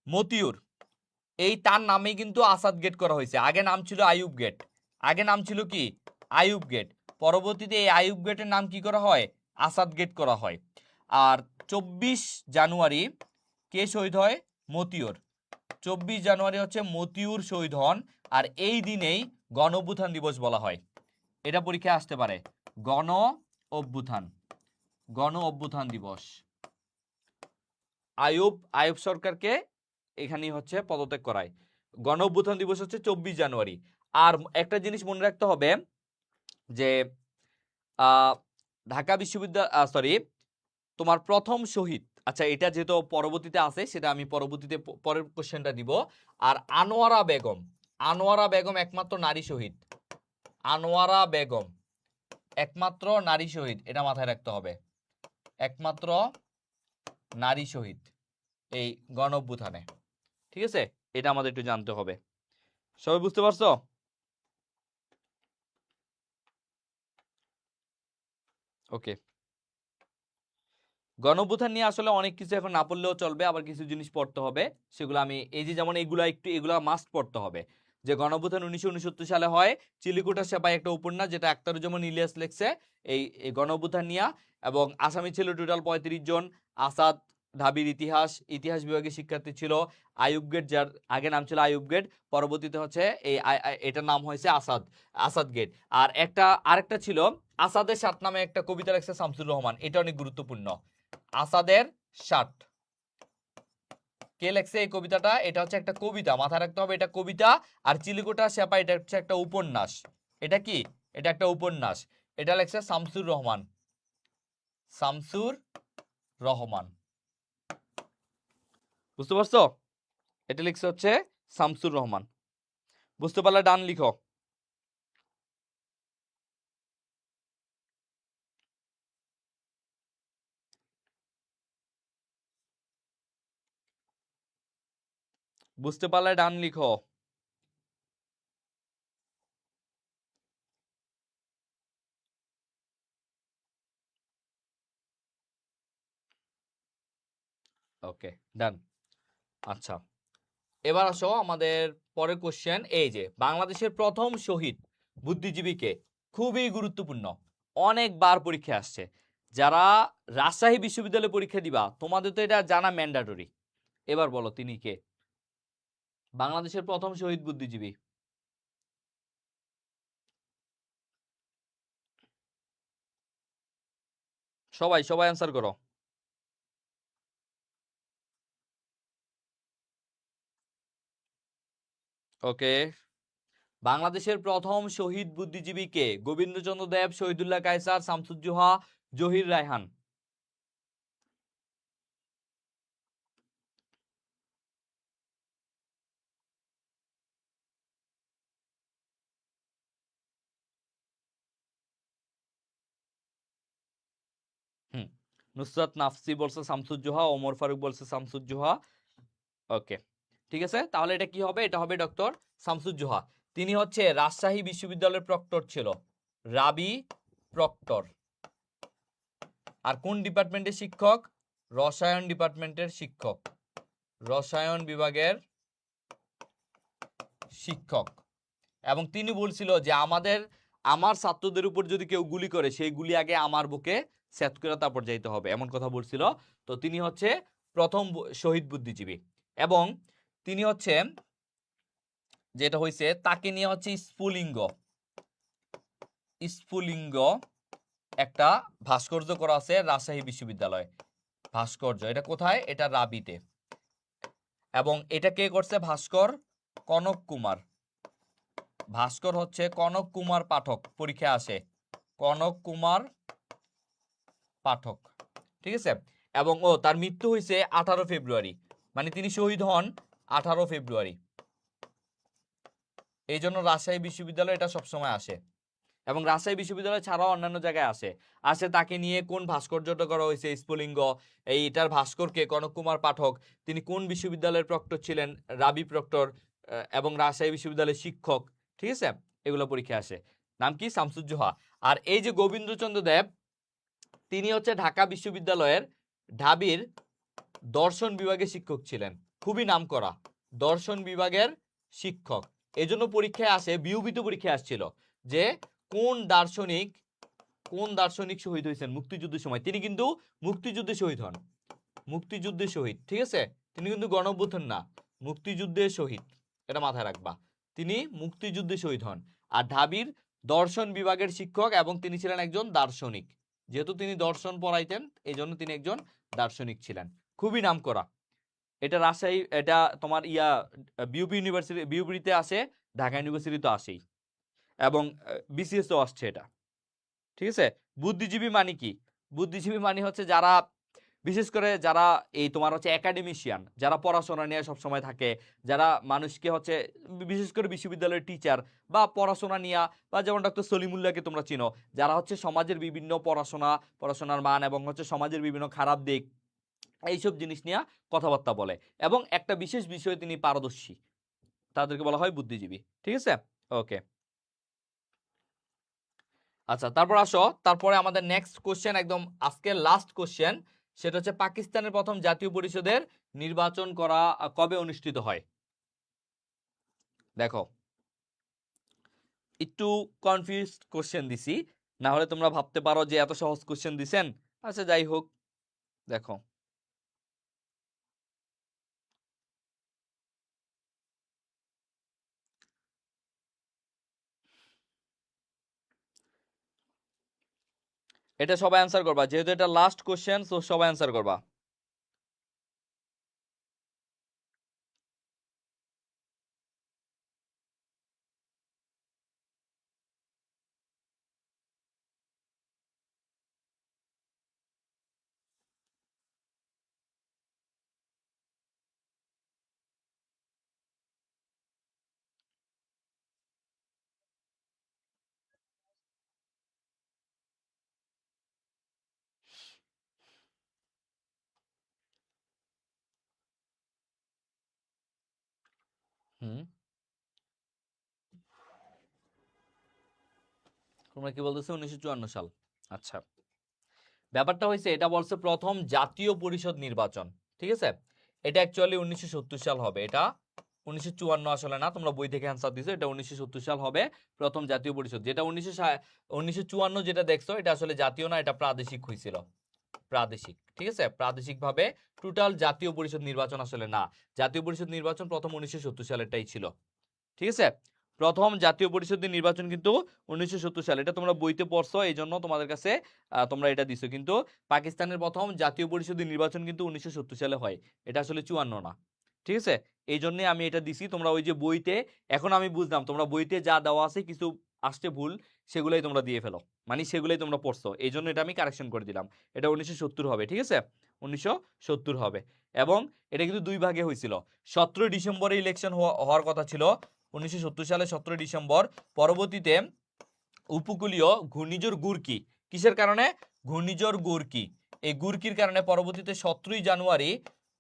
মতিউর, এই তার নামেই কিন্তু আসাদ গেট করা হয়েছে। আগে নাম ছিল আইয়ুব গেট, আগে নাম ছিল কি? আইয়ুব গেট। পরবর্তীতে এই আইয়ুব গেটের নাম কি করা হয়? আসাদ গেট করা হয়। আর 24 জানুয়ারি কে শহীদ হয়? মতিউর। 24 জানুয়ারি হচ্ছে মতিউর শহীদ হন, আর এই দিনেই গণ অভ্যুত্থান দিবস বলা হয়। এটা পরীক্ষায় আসতে পারে, গণ অভ্যুত্থান, গণ অভ্যুত্থান দিবস। আইয়ুব সরকারকে এখানেই হচ্ছে পদত্যাগ করায়। গণ অভ্যুত্থান দিবস হচ্ছে 24 জানুয়ারি। আর একটা জিনিস মনে রাখতে হবে যে ঢাকা বিশ্ববিদ্যালয়, সরি, তোমার প্রথম শহীদ, আচ্ছা এটা যেহেতু পরবর্তীতে আছে, সেটা আমি পরবর্তীতে পরের কোশ্চেনটা দিব। আর আনোয়ারা বেগম, আনোয়ারা বেগম একমাত্র নারী শহীদ, আনোয়ারা বেগম একমাত্র নারী শহীদ, এটা মাথায় রাখতে হবে, একমাত্র নারী শহীদ এই গণ অভ্যুত্থানে। ঠিক আছে, এটা আমাদের একটু জানতে হবে। সবাই বুঝতে পারছো? ওকে, গণ অভ্যুত্থান নিয়ে আসলে অনেক কিছু এখন না পড়লেও চলবে, আবার কিছু জিনিস পড়তে হবে, সেগুলো আমি এই যে যেমন এগুলা মাস্ট পড়তে হবে। যে গণ অভ্যুত্থান 1969 সালে হয়, চিলেকোঠা সেপাই একটা উপন্যাস, যেটা আখতারুজ্জামান ইলিয়াস লিখছে এই গণ অভ্যুত্থান নিয়ে। এবং আসামি ছিল টোটাল 35 জন। আসাদ ঢাবির ইতিহাস বিভাগের শিক্ষার্থী ছিল। আইয়ুব গেট, যার আগে নাম ছিল আইয়ুব গেট, পরবর্তীতে হচ্ছে এটার নাম হয়েছে আসাদ গেট। আর আরেকটা ছিল আসাদের সাত নামে একটা কবিতা লিখছে শামসুর রহমান, এটা অনেক গুরুত্বপূর্ণ। আসাদের ষাট, কে লেখছে এই কবিতাটা? এটা হচ্ছে একটা কবিতা, মাথায় রাখতে হবে এটা কবিতা। আর চিলেকোঠা সেপাই, এটা হচ্ছে একটা উপন্যাস। এটা কি? এটা একটা উপন্যাস, এটা লেখছে শামসুর রহমান, শামসুর রহমান। বুঝতে পারছো? এটা লিখছে হচ্ছে শামসুর রহমান। বুঝতে পারলে ডান লিখো। বুঝতে পারলে ডান লিখো। ওকে, ডান। আচ্ছা, এবার আসো আমাদের পরের কোশ্চেন। এই যে বাংলাদেশের প্রথম শহীদ বুদ্ধিজীবীকে, খুবই গুরুত্বপূর্ণ, অনেকবার পরীক্ষা আসছে। যারা রাজশাহী বিশ্ববিদ্যালয়ে পরীক্ষা দিবা তোমাদের তো এটা জানা ম্যান্ডাটরি। এবার বলো তিনি কে? বাংলাদেশের প্রথম শহীদ বুদ্ধিজীবী। সবাই সবাই অ্যান্সার করো। ওকে, বাংলাদেশের প্রথম শহীদ বুদ্ধিজীবী কে? গোবিন্দচন্দ্র দেব, শহীদুল্লাহ কায়সার, শামসুজ্জোহা, জহির রায়হান। হুম, নুসরাত নাফসি বলছে শামসুজ্জোহা, ওমর ফারুক বলছে শামসুজ্জোহা। ওকে, ঠিক আছে, তাহলে এটা কি হবে? এটা হবে ডক্টর শামসুজ্জোহা। তিনি হচ্ছে রাজশাহী বিশ্ববিদ্যালয়ের প্রক্টর ছিল, রাবি প্রক্টর। আর কোন ডিপার্টমেন্টের শিক্ষক? রসায়ন ডিপার্টমেন্টের শিক্ষক, রসায়ন বিভাগের শিক্ষক। এবং তিনি বলছিল যে আমার ছাত্রদের উপর যদি কেউ গুলি করে সেই গুলি আগে আমার বুকে সেট করে তারপর যাইতে হবে, এমন কথা বলছিল। তো তিনি হচ্ছে প্রথম শহীদ বুদ্ধিজীবী। এবং তিনি হচ্ছে, যেটা হয়েছে তাকে নিয়ে হচ্ছে স্ফুলিঙ্গ স্ফুলিঙ্গ একটা ভাস্কর্য করা আছে রাজশাহী বিশ্ববিদ্যালয়ে। ভাস্কর্য এটা কোথায়? এটা রাবিতে। এবং এটা কে করছে? ভাস্কর কনক কুমার। ভাস্কর হচ্ছে কনক কুমার পাঠক, পরীক্ষা আসে কনক কুমার পাঠক, ঠিক আছে। এবং তার মৃত্যু হয়েছে 18 ফেব্রুয়ারি, মানে তিনি শহীদ হন 18 ফেব্রুয়ারি। এই জন্য রাজশাহী বিশ্ববিদ্যালয় এটা সবসময় আসে। এবং রাজশাহী বিশ্ববিদ্যালয় ছাড়াও অন্যান্য জায়গায় আসে। আসে তাকে নিয়ে কোন ভাস্কর্যটা করা হয়েছে? স্ফুলিঙ্গ। এইটার ভাস্করকে কনক কুমার পাঠক। তিনি কোন বিশ্ববিদ্যালয়ের প্রক্টর ছিলেন? রাবি প্রক্টর। এবং রাজশাহী বিশ্ববিদ্যালয়ের শিক্ষক, ঠিক আছে। এগুলো পরীক্ষা আসে। নাম কি? শামসুজ্জোহা। আর এই যে গোবিন্দচন্দ্র দেব, তিনি হচ্ছে ঢাকা বিশ্ববিদ্যালয়ের ঢাবির দর্শন বিভাগের শিক্ষক ছিলেন, খুবই নামকরা দর্শন বিভাগের শিক্ষক। এজন্য পরীক্ষায় আসে, বিউবিতে পরীক্ষায় আসছিল যে কোন দার্শনিক শহীদ হয়েছেন মুক্তিযুদ্ধের সময়। তিনি কিন্তু মুক্তিযুদ্ধে শহীদ হন, মুক্তিযুদ্ধে শহীদ, ঠিক আছে। তিনি কিন্তু গণঅভ্যুত্থান না, মুক্তিযুদ্ধে শহীদ, এটা মাথায় রাখবা। তিনি মুক্তিযুদ্ধে শহীদ হন। আর ঢাবির দর্শন বিভাগের শিক্ষক, এবং তিনি ছিলেন একজন দার্শনিক। যেহেতু তিনি দর্শন পড়াইতেন এই জন্য তিনি একজন দার্শনিক ছিলেন, খুবই নামকরা। এটা রাজশাহী, এটা তোমার বিউপি ইউনিভার্সিটি, বিউপিতে আসে, ঢাকা ইউনিভার্সিটি তো আসেই, এবং বিসিএস তো আসছে এটা, ঠিক আছে। বুদ্ধিজীবী মানে কি? বুদ্ধিজীবী মানে হচ্ছে যারা, বিশেষ করে যারা এই তোমার হচ্ছে একাডেমিশিয়ান, যারা পড়াশোনা নিয়ে সবসময় থাকে, যারা মানুষকে হচ্ছে, বিশেষ করে বিশ্ববিদ্যালয়ের টিচার বা পড়াশোনা নিয়ে, বা যেমন ডক্টর সলিমুল্লাহকে তোমরা চিনো, যারা হচ্ছে সমাজের বিভিন্ন পড়াশোনার মান এবং হচ্ছে সমাজের বিভিন্ন খারাপ দিক, এইসব জিনিস নিয়ে কথাবার্তা বলে, এবং একটা বিশেষ বিষয়ে তিনি পারদর্শী, তাদেরকে বলা হয় বুদ্ধিজীবী, ঠিক আছে। ওকে, আচ্ছা, তারপর আসো, তারপরে আমাদের নেক্সট কোশ্চেন, একদম আজকের লাস্ট কোশ্চেন। সেটা হচ্ছে পাকিস্তানের প্রথম জাতীয় পরিষদের নির্বাচন কবে অনুষ্ঠিত হয়? দেখো, একটু কনফিউজ কোশ্চেন দিছি, না হলে তোমরা ভাবতে পারো যে এত সহজ কোশ্চেন দিছেন। আচ্ছা, যাই হোক, দেখো, এটা সবাই অ্যান্সার করবা, যেহেতু এটা লাস্ট কোশ্চেন, সো সবাই অ্যান্সার করবা। হুম, তোমরা কি বলতেছো? 1954 সাল। আচ্ছা, ব্যাপারটা হয়েছে, এটা বলছে প্রথম জাতীয় পরিষদ নির্বাচন, ঠিক আছে। এটা অ্যাকচুয়ালি 1970 সাল হবে। এটা 1954 আসলে না, তোমরা বই থেকে অ্যান্সার দিছো, এটা 1970 সাল হবে প্রথম জাতীয় পরিষদ। যেটা 1954 যেটা দেখছো এটা আসলে জাতীয় না, এটা প্রাদেশিক হয়েছিল, প্রাদেশিক। ঠিক আছে, প্রাদেশিক ভাবে টোটাল জাতীয় পরিষদ নির্বাচন আসলে না। জাতীয় পরিষদ নির্বাচন প্রথম 1970 সালেরটাই ছিল। ঠিক আছে, প্রথম জাতীয় পরিষদের নির্বাচন কিন্তু 1970 সালে, এটা তোমরা বইতে পড়ছো, এই জন্য তোমাদের কাছে তোমরা এটা দিছো। কিন্তু পাকিস্তানের প্রথম জাতীয় পরিষদের নির্বাচন কিন্তু 1970 সালে হয়, এটা আসলে 54 না। ঠিক আছে, এই জন্য আমি এটা দিছি। তোমরা ওই যে বইতে, এখন আমি বুঝলাম তোমরা বইতে যা দেওয়া আছে কিছু আসছে ভুল, সেগুলাই তোমরা দিয়ে ফেলো, মানে সেগুলাই তোমরা পড়ছো, এই জন্য এটা আমি কারেকশন করে দিলাম। এটা 1970 হবে। ঠিক আছে, 1970 হবে। এবং এটা কিন্তু দুই ভাগে হয়েছিল। 17 ডিসেম্বরে ইলেকশন হওয়ার কথা ছিল 1970 সালে 17 ডিসেম্বর। পরবর্তীতে উপকূলীয় ঘূর্ণিঝড় গুরকি, কিসের কারণে? ঘূর্ণিঝড় গুরকি, এই গুরকির কারণে পরবর্তীতে 17 জানুয়ারি,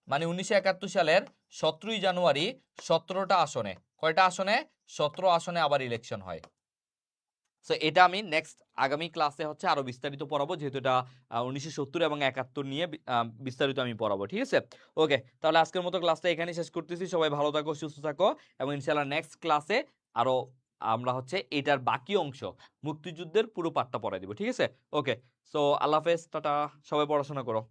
মানে 1971 সালের 17 জানুয়ারি 17টা আসনে, কয়টা আসনে? 17 আসনে আবার ইলেকশন হয়। সো এটা আমি নেক্সট আগামী ক্লাসে হচ্ছে আরো বিস্তারিত পড়াবো, যেহেতু এটা 1970 এবং 71 নিয়ে বিস্তারিত আমি পড়াবো। ঠিক আছে, ওকে, তাহলে আজকের মতো ক্লাসটা এখানেই শেষ করতেছি। সবাই ভালো থাকো, সুস্থ থাকো, এবং ইনশাআল্লাহ নেক্সট ক্লাসে আরো আমরা হচ্ছে এটার বাকি অংশ, মুক্তিযুদ্ধের পুরো পাঠটা পড়াই দিব। ঠিক আছে, ওকে, সো আল্লাহ হাফেজ, টাটা, সবাই পড়াশোনা করো।